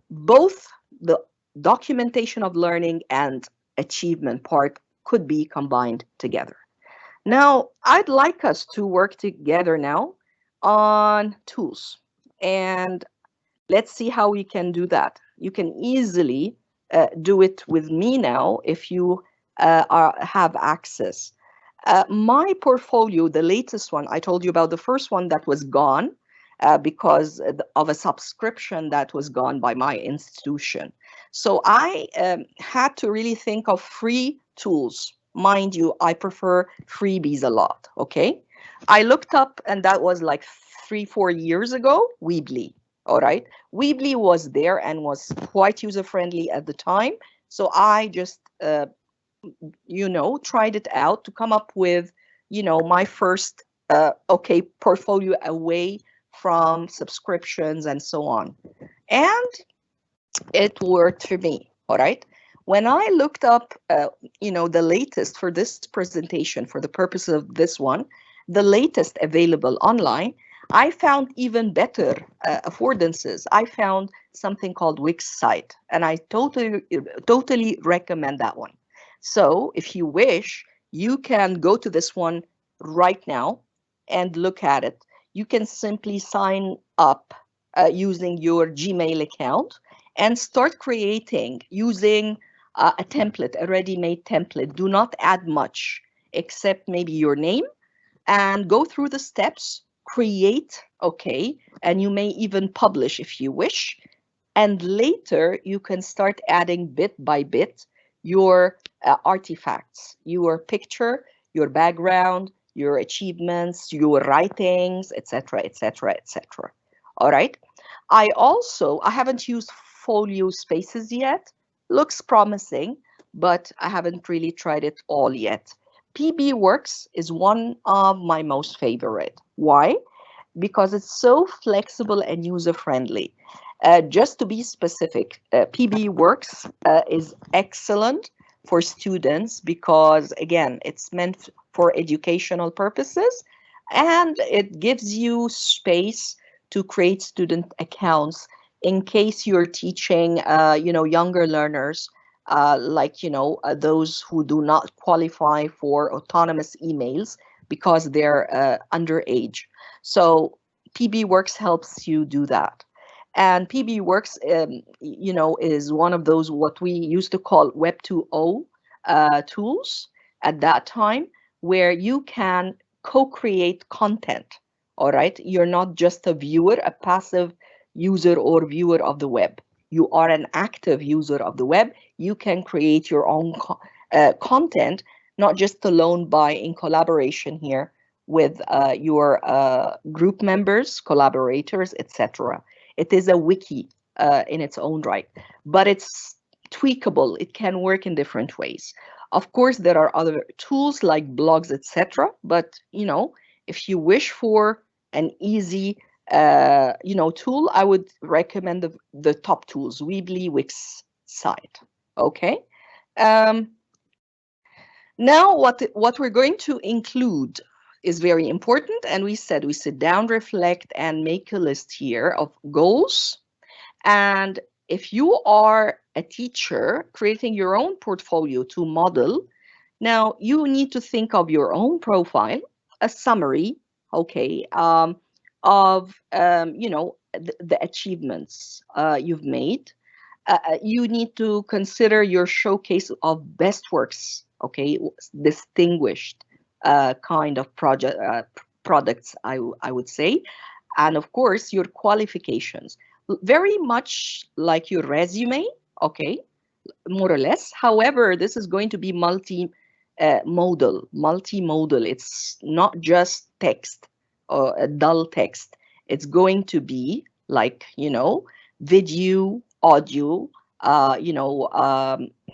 Both the documentation of learning and achievement part could be combined together. Now, I'd like us to work together now on tools. And let's see how we can do that. You can easily do it with me now if you have access. My portfolio, the latest one, I told you about the first one that was gone because of a subscription that was gone by my institution. So I had to really think of free tools. Mind you, I prefer freebies a lot, okay? I looked up, and that was like 3-4 years ago, Weebly, all right? Weebly was there and was quite user-friendly at the time. So I just tried it out to come up with, my first, portfolio away from subscriptions and so on. And it worked for me, all right? When I looked up, the latest for this presentation, for the purpose of this one, the latest available online, I found even better affordances. I found something called Wix site, and I totally recommend that one. So if you wish, you can go to this one right now and look at it. You can simply sign up using your Gmail account and start creating using a template, a ready-made template. Do not add much except maybe your name, and go through the steps, create, okay, and you may even publish if you wish. And later you can start adding bit by bit your artifacts, your picture, your background, your achievements, your writings, etc., etc., etc. All right. I haven't used Folio Spaces yet. Looks promising, but I haven't really tried it all yet. PB Works is one of my most favorite. Why? Because it's so flexible and user-friendly. Just to be specific, PB Works is excellent for students because, again, it's meant for educational purposes, and it gives you space to create student accounts in case you're teaching, younger learners, those who do not qualify for autonomous emails because they're underage. So PB Works helps you do that. And PB Works, is one of those what we used to call Web 2.0 tools at that time, where you can co-create content. All right, you're not just a viewer, a passive user or viewer of the web. You are an active user of the web. You can create your own content, not just alone in collaboration here with your group members, collaborators, etc. It is a wiki in its own right, but it's tweakable. It can work in different ways. Of course, there are other tools like blogs, etc. But if you wish for an easy tool, I would recommend the top tools, Weebly, Wix site. Okay. Now, what we're going to include is very important, and we said we sit down, reflect, and make a list here of goals. And if you are a teacher creating your own portfolio to model, now you need to think of your own profile, a summary, okay, of the achievements you've made. You need to consider your showcase of best works, okay, distinguished kind of products, I would say, and of course your qualifications, very much like your resume, okay, more or less. However, this is going to be multimodal. It's not just text or a dull text. It's going to be like, video, audio,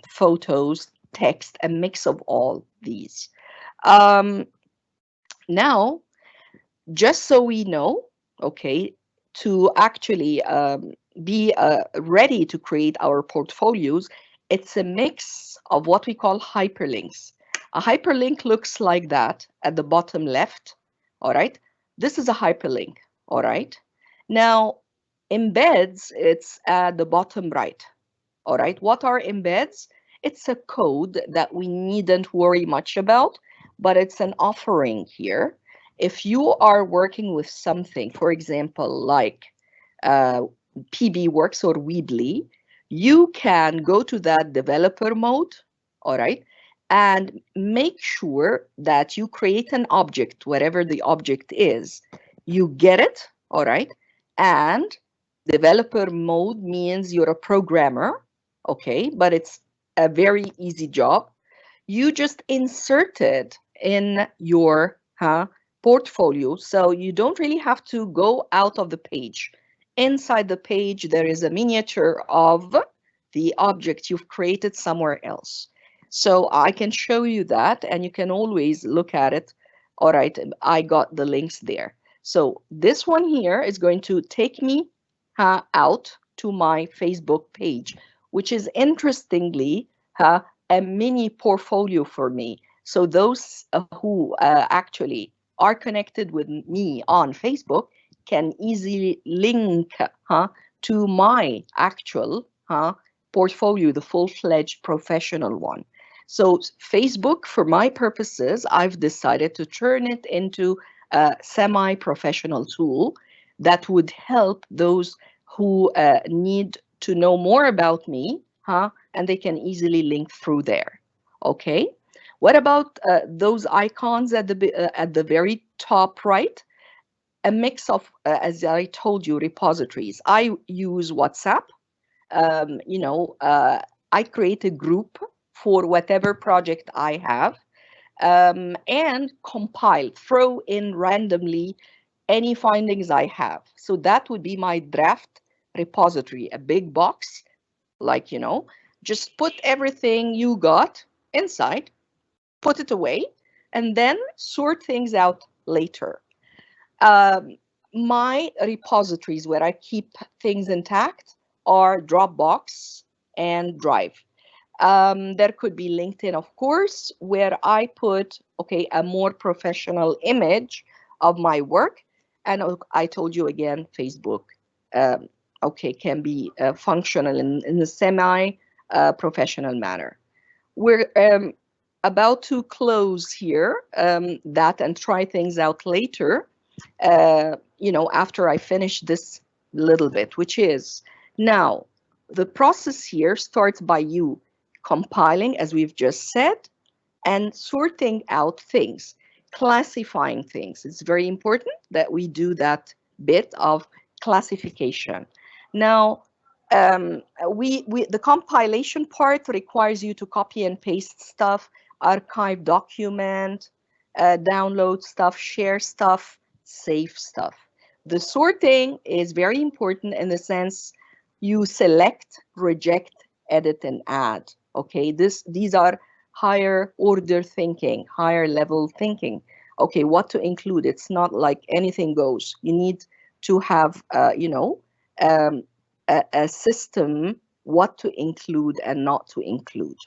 photos, text, a mix of all these. Now, just so we know, okay, to actually be ready to create our portfolios, it's a mix of what we call hyperlinks. A hyperlink looks like that at the bottom left, all right? This is a hyperlink, all right? Now, embeds, it's at the bottom right, all right? What are embeds? It's a code that we needn't worry much about, but it's an offering here. If you are working with something, for example, like PB Works or Weebly, you can go to that developer mode, all right, and make sure that you create an object, whatever the object is. You get it, all right? And developer mode means you're a programmer, okay? But it's a very easy job. You just insert it in your portfolio, so you don't really have to go out of the page. Inside the page, there is a miniature of the object you've created somewhere else. So I can show you that, and you can always look at it. All right, I got the links there. So this one here is going to take me out to my Facebook page, which is interestingly a mini portfolio for me. So those who actually are connected with me on Facebook can easily link to my actual portfolio, the full-fledged professional one. So Facebook, for my purposes, I've decided to turn it into a semi-professional tool that would help those who need to know more about me, and they can easily link through there. Okay. What about those icons at the very top right? A mix of, as I told you, repositories. I use WhatsApp. I create a group for whatever project I have, and compile, throw in randomly any findings I have. So that would be my draft repository, a big box, like, just put everything you got inside, put it away, and then sort things out later. My repositories where I keep things intact are Dropbox and Drive. There could be LinkedIn, of course, where I put, okay, a more professional image of my work. And I told you again, Facebook, okay, can be functional in a semi-professional manner. We're about to close here that and try things out later, after I finish this little bit, which is now the process here starts by you compiling, as we've just said, and sorting out things, classifying things. It's very important that we do that bit of classification. Now, the compilation part requires you to copy and paste stuff, archive document, download stuff, share stuff, save stuff. The sorting is very important in the sense you select, reject, edit, and add. Okay, these are higher order thinking, higher level thinking. Okay, what to include? It's not like anything goes. You need to have, a system, what to include and not to include.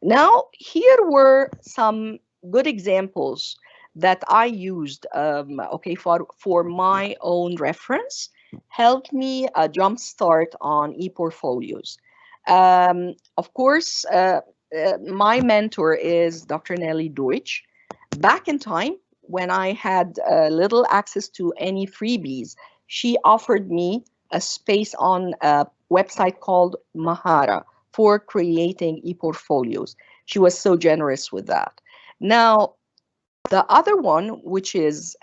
Now, here were some good examples that I used, for my own reference, helped me jumpstart on e-portfolios. Of course, my mentor is Dr. Nelly Deutsch. Back in time, when I had little access to any freebies, she offered me a space on a website called Mahara for creating e-portfolios. She was so generous with that. Now, the other one, which is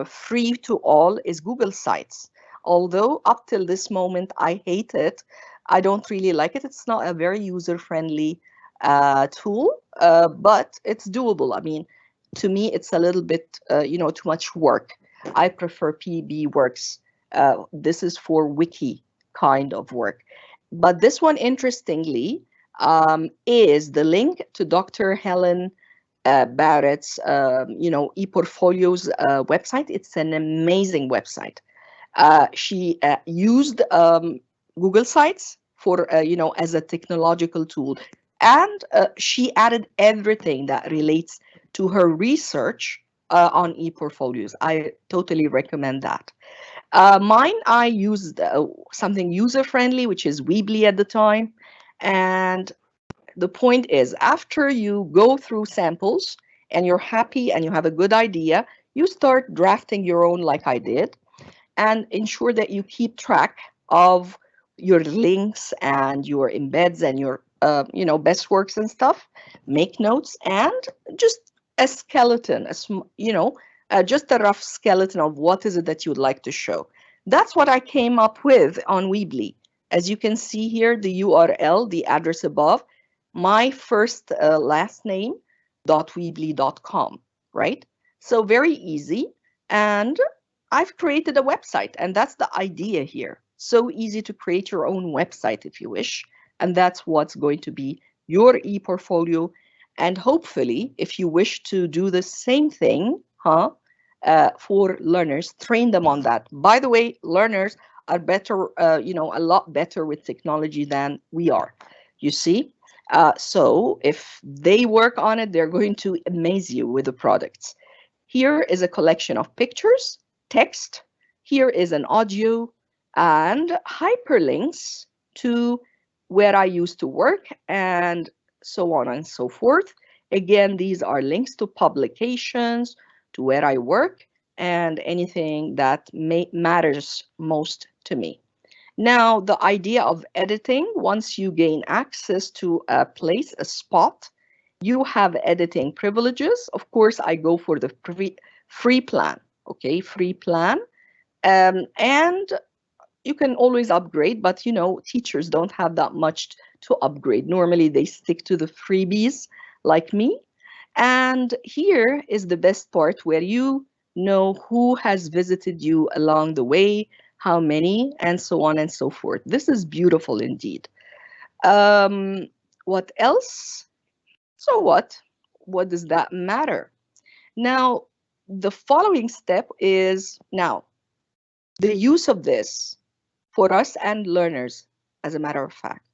free to all, is Google Sites. Although up till this moment, I hate it. I don't really like it. It's not a very user-friendly tool, but it's doable. I mean, to me, it's a little bit, too much work. I prefer PB Works. This is for wiki kind of work. But this one, interestingly, is the link to Dr. Helen Barrett's, ePortfolios website. It's an amazing website. She used Google Sites for, as a technological tool. And she added everything that relates to her research on ePortfolios. I totally recommend that. Mine, I used something user-friendly, which is Weebly at the time. And the point is, after you go through samples and you're happy and you have a good idea, you start drafting your own like I did, and ensure that you keep track of your links and your embeds and your you know, best works and stuff, make notes, and just a skeleton, you know, just a rough skeleton of what is it that you would like to show. That's what I came up with on Weebly. As you can see here, the URL, the address above, my first last name, .weebly.com, right? So very easy. And I've created a website, and that's the idea here. So easy to create your own website if you wish. And that's what's going to be your e-portfolio. And hopefully, if you wish to do the same thing, for learners, train them on that. By the way, learners are better, you know, a lot better with technology than we are, you see. So if they work on it, they're going to amaze you with the products. Here is a collection of pictures, text. Here is an audio and hyperlinks to where I used to work and so on and so forth. Again, these are links to publications, to where I work, and anything that matters most to me. Now, the idea of editing, once you gain access to a place, a spot, you have editing privileges. Of course, I go for the free plan, okay, free plan. And you can always upgrade, but you know, teachers don't have that much to upgrade. Normally, they stick to the freebies like me. And here is the best part where you know who has visited you along the way, how many, and so on and so forth. This is beautiful indeed. What else? So what? What does that matter? Now, the following step is now the use of this for us and learners, as a matter of fact.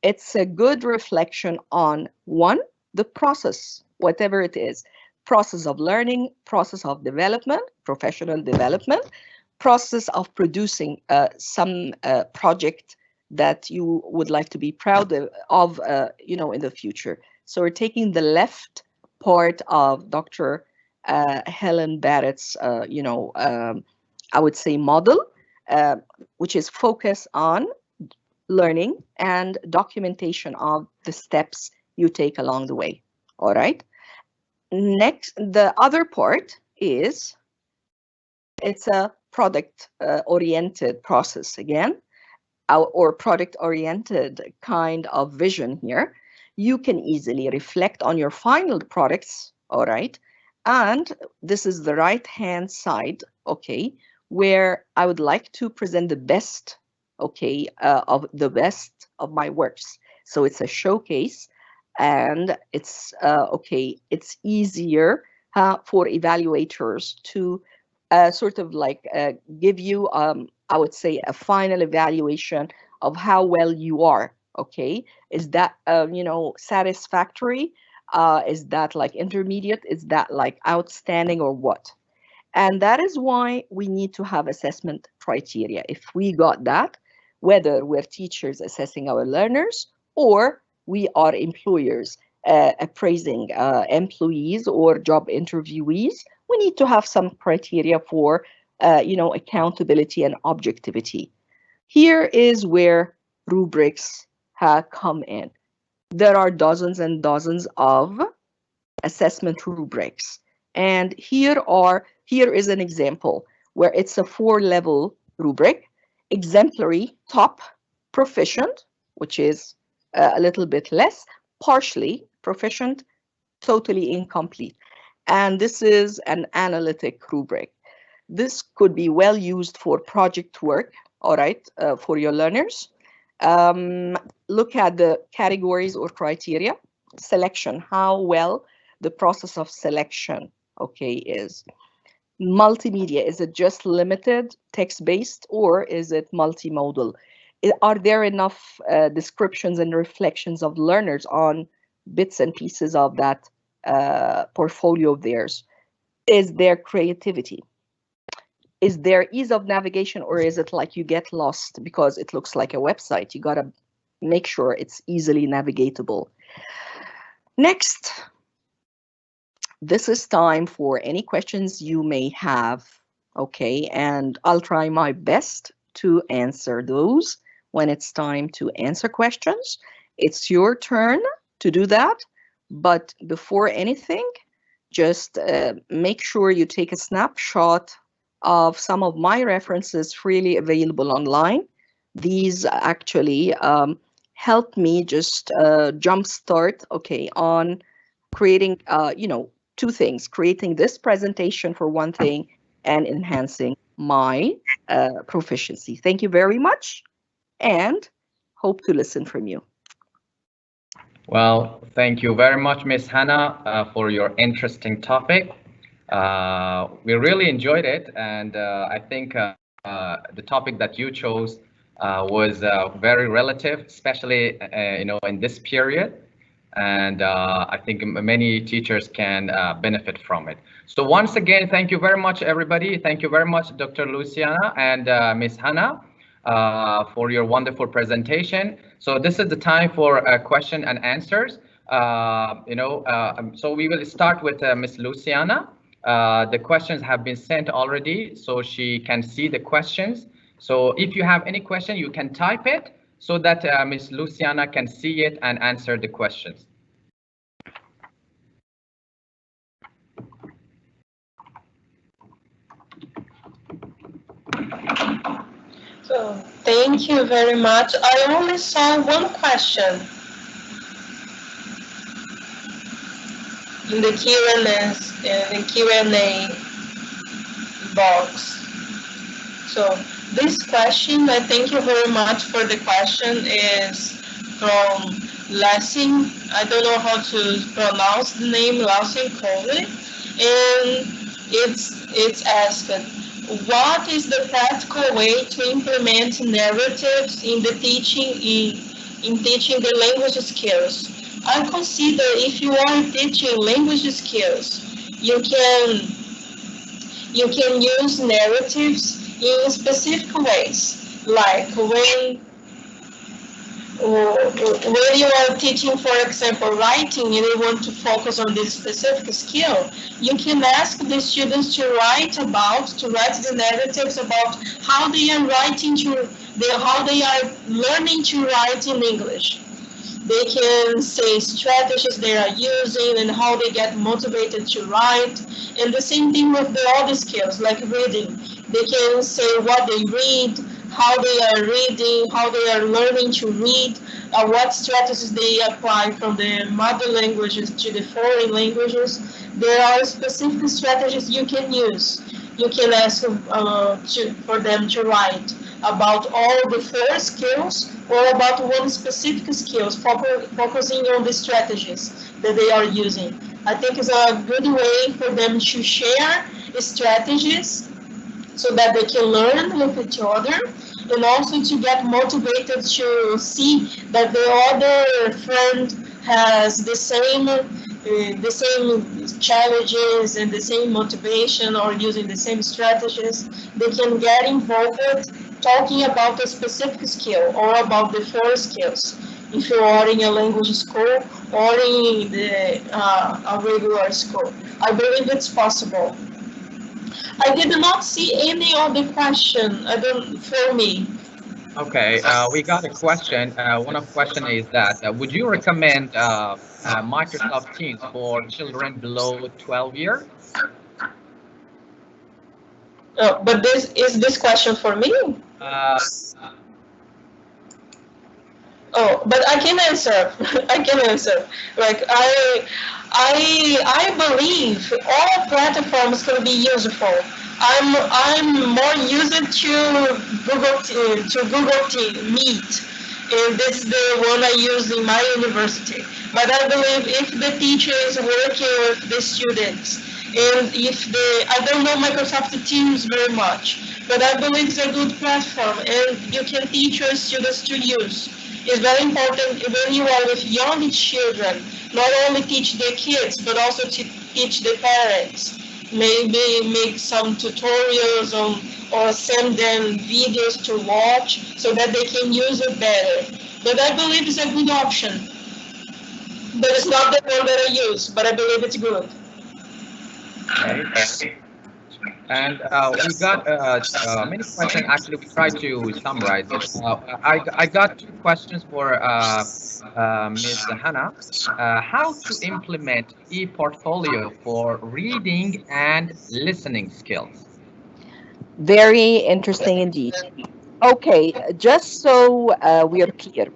It's a good reflection on one, the process, whatever it is, process of learning, process of development, professional development, process of producing some project that you would like to be proud of, you know, in the future. So we're taking the left part of Dr. Helen Barrett's, you know, I would say model, which is focused on learning and documentation of the steps you take along the way. All right. Next, the other part is it's a product oriented process again, or product oriented kind of vision here. You can easily reflect on your final products. All right. And this is the right hand side. Okay. Where I would like to present the best, okay, of the best of my works. So it's a showcase, and it's okay. It's easier for evaluators to sort of like give you, I would say, a final evaluation of how well you are. Okay, is that you know, satisfactory? Is that like intermediate? Is that like outstanding, or what? And that is why we need to have assessment criteria. If we got that, whether we're teachers assessing our learners or we are employers appraising employees or job interviewees, we need to have some criteria for, you know, accountability and objectivity. Here is where rubrics come in. There are dozens and dozens of assessment rubrics. And here is an example where it's a 4-level rubric: exemplary, top, proficient, which is a little bit less, partially proficient, totally incomplete. And this is an analytic rubric. This could be well used for project work, all right, for your learners. Look at the categories or criteria. Selection, how well the process of selection, okay, is. Multimedia, is it just limited text-based or is it multimodal? Are there enough descriptions and reflections of learners on bits and pieces of that portfolio of theirs? Is there creativity? Is there ease of navigation, or is it like you get lost because it looks like a website? You got to make sure it's easily navigatable. Next, this is time for any questions you may have, okay? And I'll try my best to answer those when it's time to answer questions. It's your turn to do that. But before anything, just make sure you take a snapshot of some of my references freely available online. These actually help me just jumpstart, okay, on creating, two things, creating this presentation for one thing and enhancing my proficiency. Thank you very much and hope to listen from you. Well, thank you very much, Ms. Hanaa, for your interesting topic. We really enjoyed it, and I think the topic that you chose was very relative, especially in this period. And I think many teachers can benefit from it. So once again, thank you very much, everybody. Thank you very much, Dr. Luciana and Ms. Hanaa, for your wonderful presentation. So this is the time for question and answers. So we will start with Ms. Luciana. The questions have been sent already, so she can see the questions. So if you have any question, you can type it so that Ms. Luciana can see it and answer the questions. So thank you very much. I only saw one question in the Q&A box. So this question, I thank you very much for the question, is from Lessing. I don't know how to pronounce the name, Lessing Coley, and it's asked, what is the practical way to implement narratives in the teaching the language skills? I consider if you are teaching language skills, you can use narratives in specific ways, like when you are teaching, for example, writing, and you want to focus on this specific skill, you can ask the students to write the narratives about how they are how they are learning to write in English. They can say strategies they are using and how they get motivated to write. And the same thing with the other skills, like reading. They can say what they read, how they are reading, how they are learning to read, what strategies they apply from the mother languages to the foreign languages. There are specific strategies you can use. You can ask for them to write about all the 4 skills or about one specific skills, focusing on the strategies that they are using. I think it's a good way for them to share strategies so that they can learn with each other, and also to get motivated to see that the other friend has the same challenges and the same motivation, or using the same strategies. They can get involved talking about a specific skill or about the 4 skills, if you are in a language school or in a regular school. I believe it's possible. I did not see any other question for me. Okay, we got a question. One of the question is that would you recommend Microsoft Teams for children below 12 years? But this question for me? But I can answer. I can answer. Like I believe all platforms can be useful. I'm more used to Google Meet, and this is the one I use in my university. But I believe if the teacher is working with the students, and I don't know Microsoft Teams very much, but I believe it's a good platform, and you can teach your students to use. It's very important when you are with young children, not only teach the kids, but also to teach the parents. Maybe make some tutorials or send them videos to watch so that they can use it better. But I believe it's a good option. But it's not the one that I use, but I believe it's good. Okay. And we got many questions. Actually, we tried to summarize it. I got two questions for Ms. Hanaa. How to implement e-portfolio for reading and listening skills? Very interesting indeed. Okay, just so we are clear,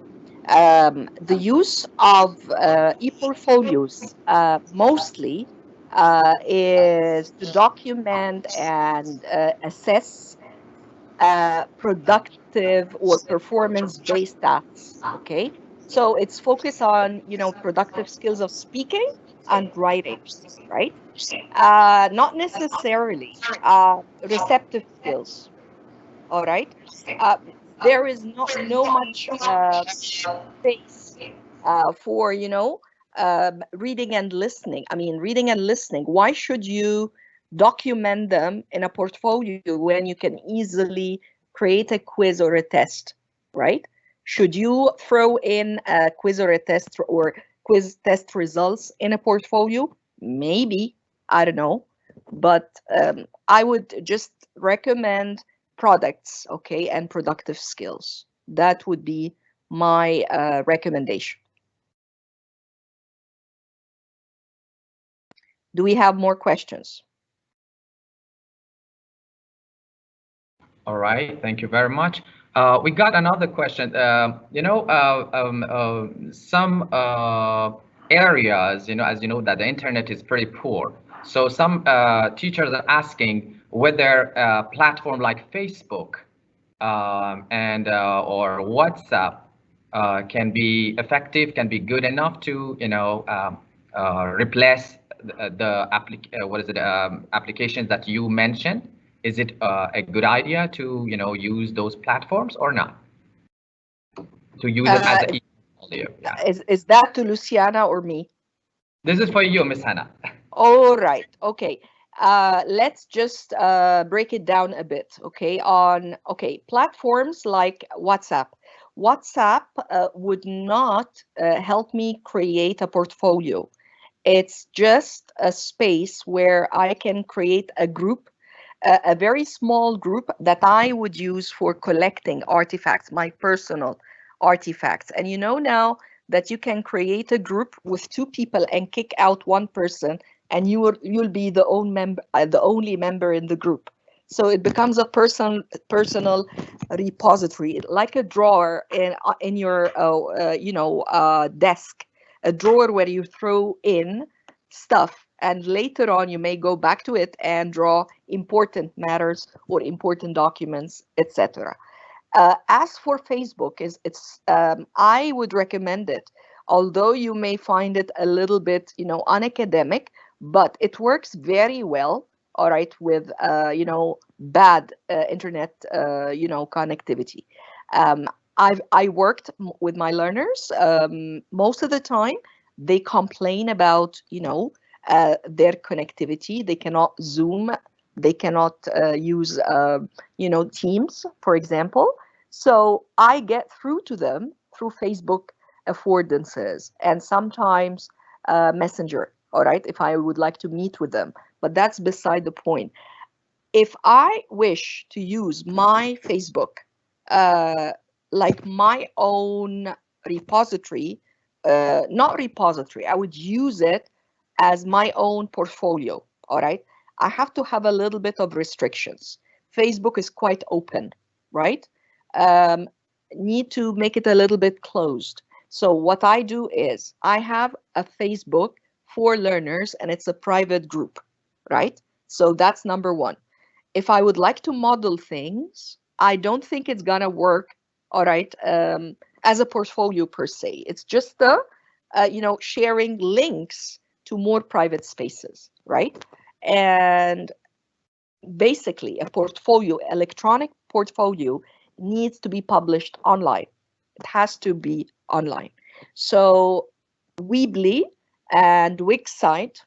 the use of e-portfolios mostly is to document and assess productive or performance-based tasks. Okay, so it's focused on productive skills of speaking and writing, right? Not necessarily receptive skills. All right. Uh, there is not no much space for reading and listening. I mean, reading and listening. Why should you document them in a portfolio when you can easily create a quiz or a test, right? Should you throw in a quiz or a test or quiz test results in a portfolio? Maybe, I don't know, but I would just recommend products, okay, and productive skills. That would be my recommendation. Do we have more questions? All right, thank you very much. We got another question. Some areas, as you know, that the internet is pretty poor. So some teachers are asking whether a platform like Facebook and or WhatsApp can be effective, can be good enough to, replace the applications that you mentioned. Is it a good idea to, use those platforms or not? To use it as a portfolio. Yeah. Is that to Luciana or me? This is for you, Ms. Hanaa. All right. Okay. Let's just break it down a bit. Okay. Platforms like WhatsApp. WhatsApp would not help me create a portfolio. It's just a space where I can create a group, a very small group that I would use for collecting artifacts, my personal artifacts. And now that you can create a group with 2 people and kick out 1 person, and you'll be the only member in the group. So it becomes a personal repository, like a drawer in your desk, a drawer where you throw in stuff, and later on you may go back to it and draw important matters or important documents, etc. As for Facebook, I would recommend it, although you may find it a little bit unacademic, but it works very well, all right, with bad internet connectivity. I worked with my learners. Most of the time they complain about their connectivity. They cannot Zoom, they cannot use Teams, for example. So I get through to them through Facebook affordances and sometimes Messenger, all right, if I would like to meet with them. But that's beside the point. If I wish to use my Facebook like my own repository, not repository, I would use it as my own portfolio, all right? I have to have a little bit of restrictions. Facebook is quite open, right? Need to make it a little bit closed. So what I do is I have a Facebook for learners and it's a private group, right? So that's number 1. If I would like to model things, I don't think it's gonna work, all right, as a portfolio per se. It's just the, sharing links to more private spaces, right? And basically a portfolio, electronic portfolio, needs to be published online. It has to be online. So Weebly and Wixsite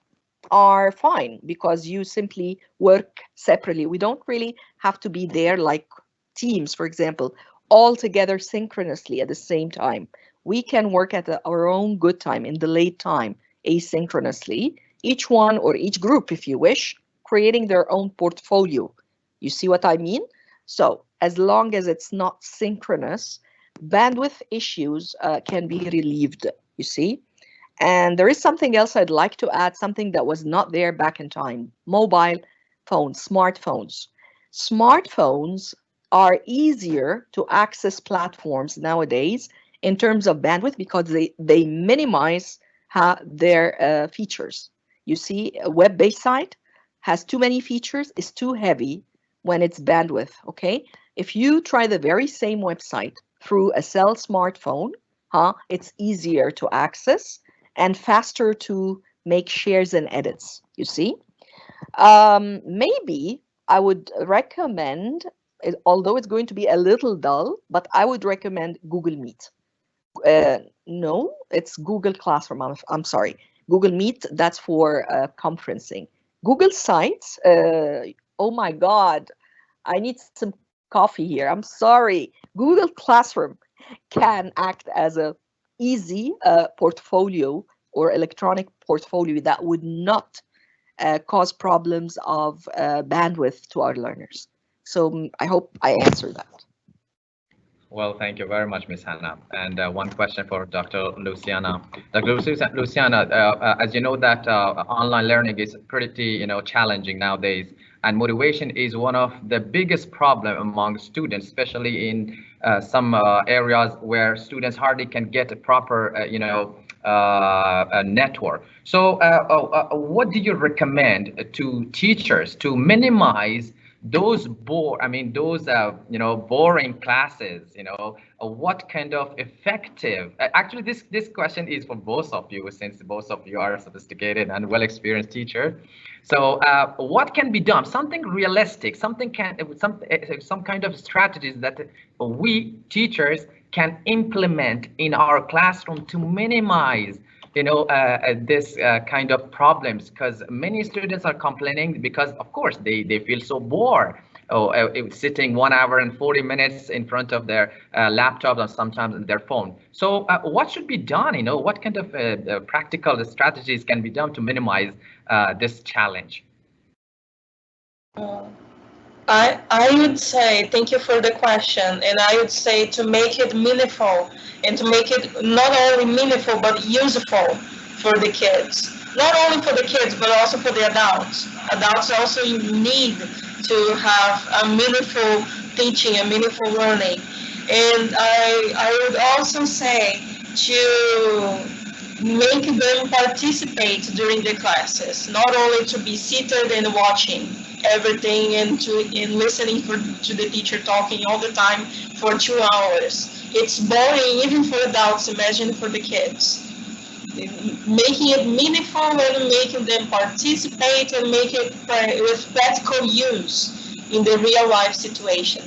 are fine because you simply work separately. We don't really have to be there like Teams, for example, all together synchronously at the same time. We can work at our own good time, in the late time, asynchronously, each one or each group, if you wish, creating their own portfolio. You see what I mean? So as long as it's not synchronous, bandwidth issues can be relieved, you see? And there is something else I'd like to add, something that was not there back in time. Mobile phones, smartphones. Smartphones are easier to access platforms nowadays in terms of bandwidth because they minimize their features. You see, a web-based site has too many features, is too heavy when it's bandwidth, okay? If you try the very same website through a cell smartphone, it's easier to access and faster to make shares and edits, you see? Maybe I would recommend, although it's going to be a little dull, but I would recommend Google Meet. No, it's Google Classroom. I'm sorry. Google Meet, that's for conferencing. Google Sites, oh my God, I need some coffee here. I'm sorry. Google Classroom can act as a easy portfolio or electronic portfolio that would not cause problems of bandwidth to our learners. So I hope I answered that. Well, thank you very much, Ms. Hanaa. And one question for Dr. Luciana. Dr. Luciana, as you know that online learning is pretty, challenging nowadays, and motivation is one of the biggest problem among students, especially in some areas where students hardly can get a proper, a network. So what do you recommend to teachers to minimize those boring classes? What kind of effective, actually this question is for both of you, since both of you are sophisticated and well-experienced teachers. So what can be done, something realistic, some kind of strategies that we teachers can implement in our classroom to minimize this kind of problems, because many students are complaining because of course they feel so bored sitting 1 hour and 40 minutes in front of their laptop or sometimes in their phone. So what should be done? What kind of practical strategies can be done to minimize this challenge? I would say, thank you for the question, and I would say to make it meaningful and to make it not only meaningful but useful for the kids. Not only for the kids but also for the adults. Adults also need to have a meaningful teaching, a meaningful learning. And I would also say to make them participate during the classes, not only to be seated and watching everything and listening to the teacher talking all the time for 2 hours. It's boring even for adults, imagine for the kids. Making it meaningful and making them participate and make it with practical use in the real life situation.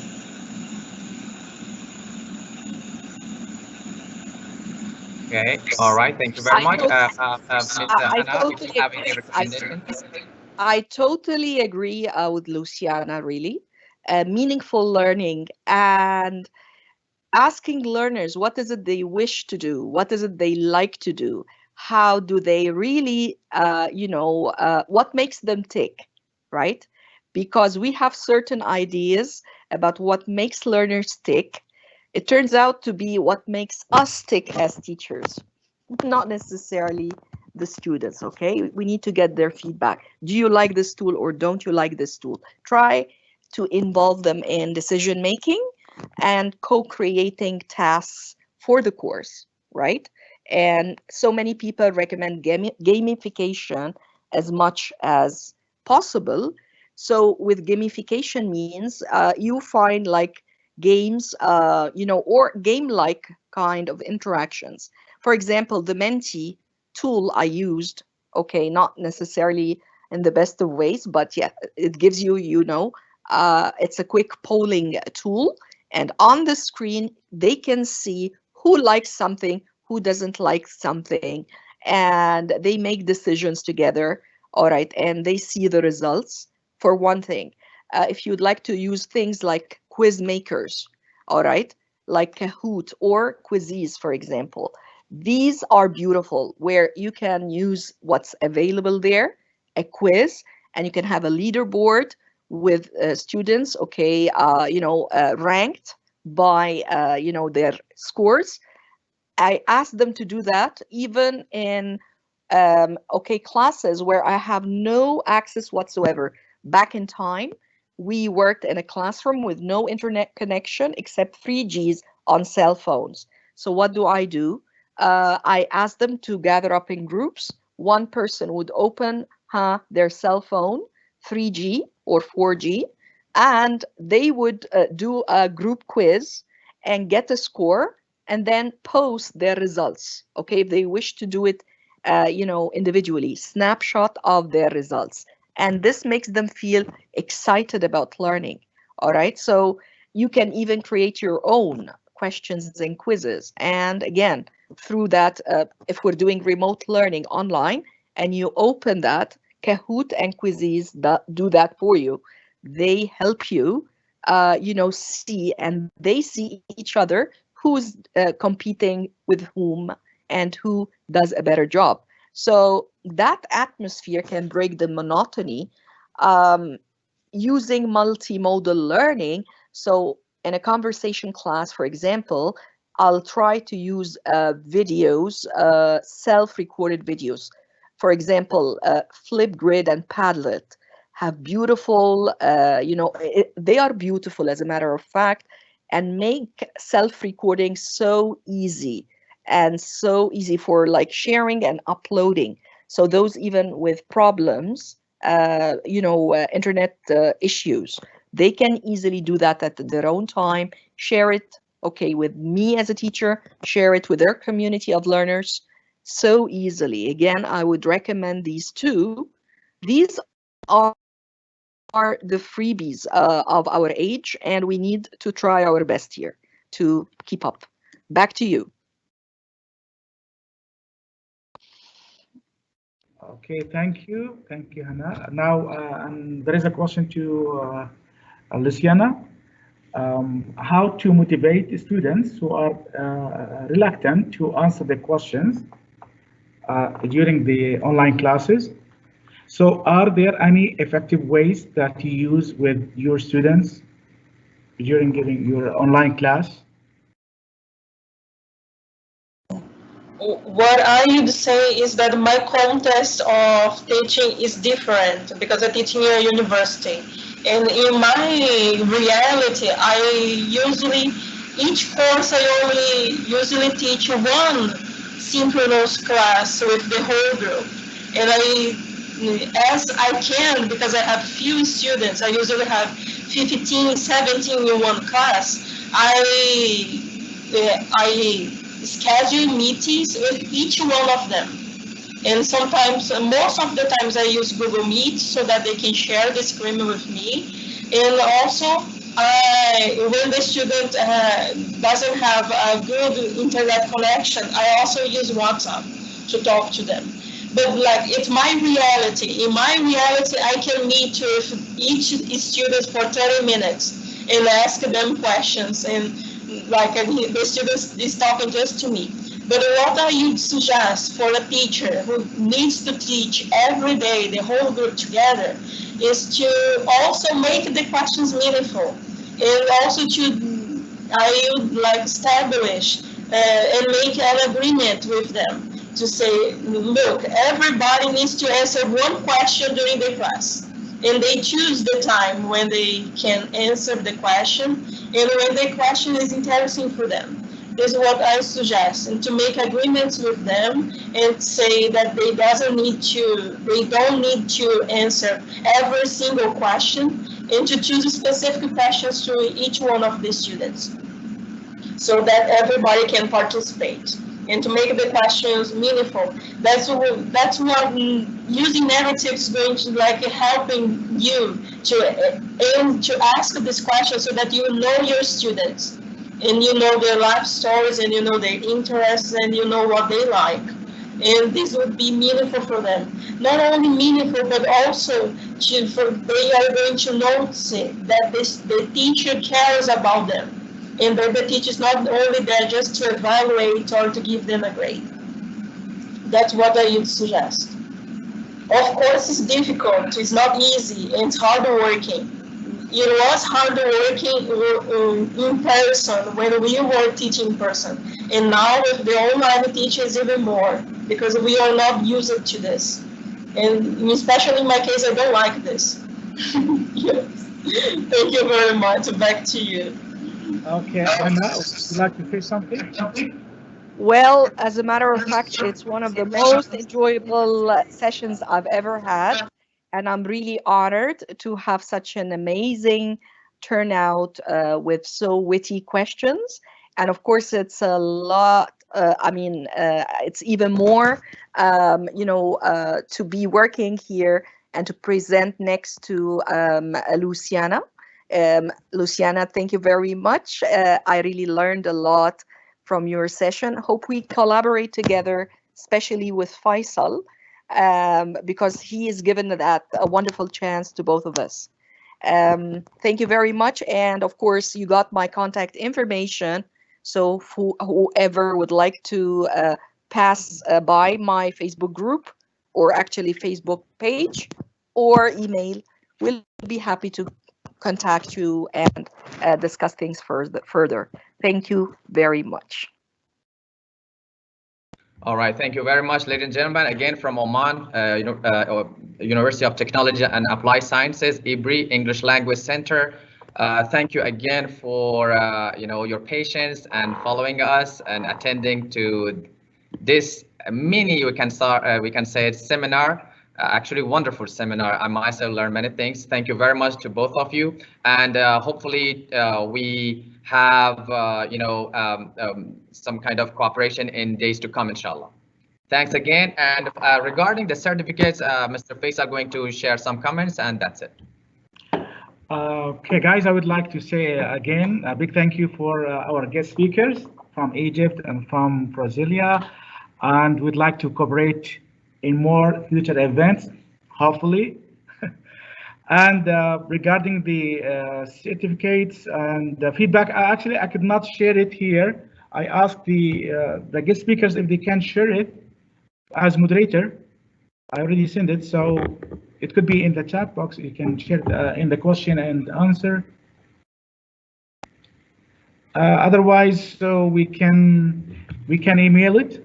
Okay, all right, thank you very much. Hanaa, if you have any recommendations? I totally agree with Luciana, really. Meaningful learning and asking learners what is it they wish to do, what is it they like to do, how do they really, what makes them tick, right? Because we have certain ideas about what makes learners tick. It turns out to be what makes us tick as teachers, not necessarily the students, okay? We need to get their feedback. Do you like this tool or don't you like this tool? Try to involve them in decision making and co-creating tasks for the course, right? And so many people recommend gamification as much as possible. So with gamification means you find like games, or game-like kind of interactions. For example, the Menti tool I used, okay, not necessarily in the best of ways, but yeah, it gives you, it's a quick polling tool. And on the screen, they can see who likes something, who doesn't like something, and they make decisions together, all right, and they see the results for one thing. If you'd like to use things like quiz makers, all right, like Kahoot or Quizzes, for example, these are beautiful where you can use what's available there, a quiz, and you can have a leaderboard with students, okay, ranked by, their scores. I ask them to do that even in, classes where I have no access whatsoever. Back in time, we worked in a classroom with no internet connection except 3Gs on cell phones. So what do? I ask them to gather up in groups. One person would open their cell phone, 3G or 4G, and they would do a group quiz and get a score and then post their results. Okay, if they wish to do it, individually, snapshot of their results. And this makes them feel excited about learning. All right, so you can even create your own questions and quizzes. And again, through that, if we're doing remote learning online and you open that, Kahoot and Quizzes do that for you. They help you, see, and they see each other who's competing with whom and who does a better job. So that atmosphere can break the monotony using multimodal learning. So in a conversation class, for example, I'll try to use videos, self-recorded videos. For example, Flipgrid and Padlet have beautiful, they are beautiful as a matter of fact, and make self-recording so easy and so easy for like sharing and uploading. So those even with problems, internet issues, they can easily do that at their own time, share it, okay, with me as a teacher, share it with their community of learners so easily. Again, I would recommend these two. These are the freebies of our age, and we need to try our best here to keep up. Back to you. Okay, thank you, Hanaa. Now, there is a question to Luciana. How to motivate students who are reluctant to answer the questions during the online classes? So are there any effective ways that you use with your students during giving your online class? What I would say is that my context of teaching is different because I teach in a university. And in my reality, each course I only usually teach one synchronous class with the whole group. And as I can, because I have few students, I usually have 15, 17 in one class, I schedule meetings with each one of them. And sometimes, most of the times I use Google Meet so that they can share the screen with me. And also, when the student doesn't have a good internet connection, I also use WhatsApp to talk to them. But like, it's my reality. In my reality, I can meet with each student for 30 minutes and ask them questions, and like the student is talking just to me. But what I would suggest for a teacher who needs to teach every day, the whole group together, is to also make the questions meaningful, and also I would like establish and make an agreement with them to say, look, everybody needs to answer one question during the class, and they choose the time when they can answer the question and when the question is interesting for them. This is what I suggest, and to make agreements with them and say that they don't need to answer every single question, and to choose specific questions to each one of the students so that everybody can participate, and to make the questions meaningful. That's what using narratives is going to like helping you to ask this question so that you know your students, and you know their life stories, and you know their interests, and you know what they like. And this would be meaningful for them. Not only meaningful, but also they are going to notice that the teacher cares about them, and that the teacher is not only there just to evaluate or to give them a grade. That's what I would suggest. Of course, it's difficult. It's not easy. It's hard working. It was hard working in person when we were teaching in person. And now with the online teachers even more, because we are not used to this. And especially in my case, I don't like this. Yes. Thank you very much. Back to you. Okay, Hanaa, would you like to say something? Well, as a matter of fact, it's one of the most enjoyable sessions I've ever had. And I'm really honored to have such an amazing turnout with so witty questions. And of course, it's a lot. It's even more, to be working here and to present next to Luciana. Luciana, thank you very much. I really learned a lot from your session. Hope we collaborate together, especially with Faisal, because he is given that a wonderful chance to both of us. Thank you very much. And of course, you got my contact information. So whoever would like to pass by my Facebook group or actually Facebook page or email, we'll be happy to contact you and discuss things further. Thank you very much. All right, thank you very much, ladies and gentlemen. Again, from Oman, University of Technology and Applied Sciences, Ibri English Language Center. Thank you again for your patience and following us and attending to this mini, we can say it, seminar. Actually, wonderful seminar. I myself learned many things. Thank you very much to both of you, and hopefully we have some kind of cooperation in days to come, inshallah. Thanks again. And regarding the certificates, Mr. Faisal going to share some comments, and that's it. Okay, guys, I would like to say again a big thank you for our guest speakers from Egypt and from Brasilia, and we'd like to cooperate in more future events, hopefully. And regarding the certificates and the feedback, I could not share it here. I asked the guest speakers if they can share it as moderator. I already sent it, so it could be in the chat box. You can share it in the question and answer. Otherwise, so we can email it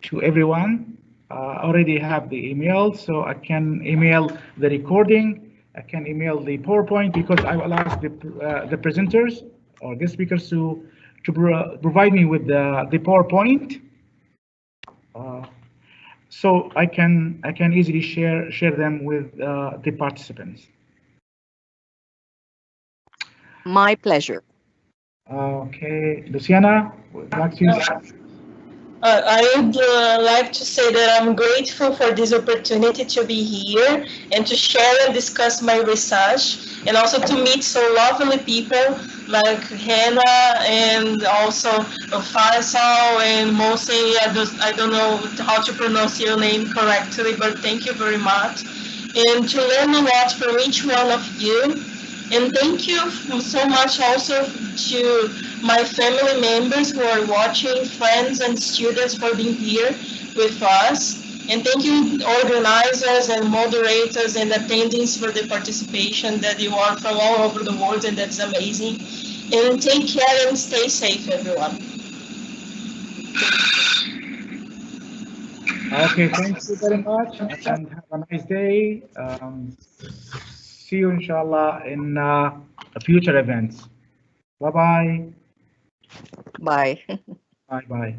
to everyone. I already have the email, so I can email the recording. I can email the PowerPoint, because I will ask the presenters or guest speakers to provide me with the PowerPoint, so I can easily share them with the participants. My pleasure. Okay, Luciana, would you like to? I would like to say that I'm grateful for this opportunity to be here and to share and discuss my research, and also to meet so lovely people like Hanaa and also Faisal and Mohsen. I don't know how to pronounce your name correctly, but thank you very much. And to learn a lot from each one of you. And thank you so much also to my family members who are watching, friends and students for being here with us. And thank you organizers and moderators and attendees for the participation, that you are from all over the world, and that's amazing. And take care and stay safe, everyone. Okay, thank you very much, and have a nice day. See you, inshallah, in future events. Bye-bye. Bye. Bye-bye.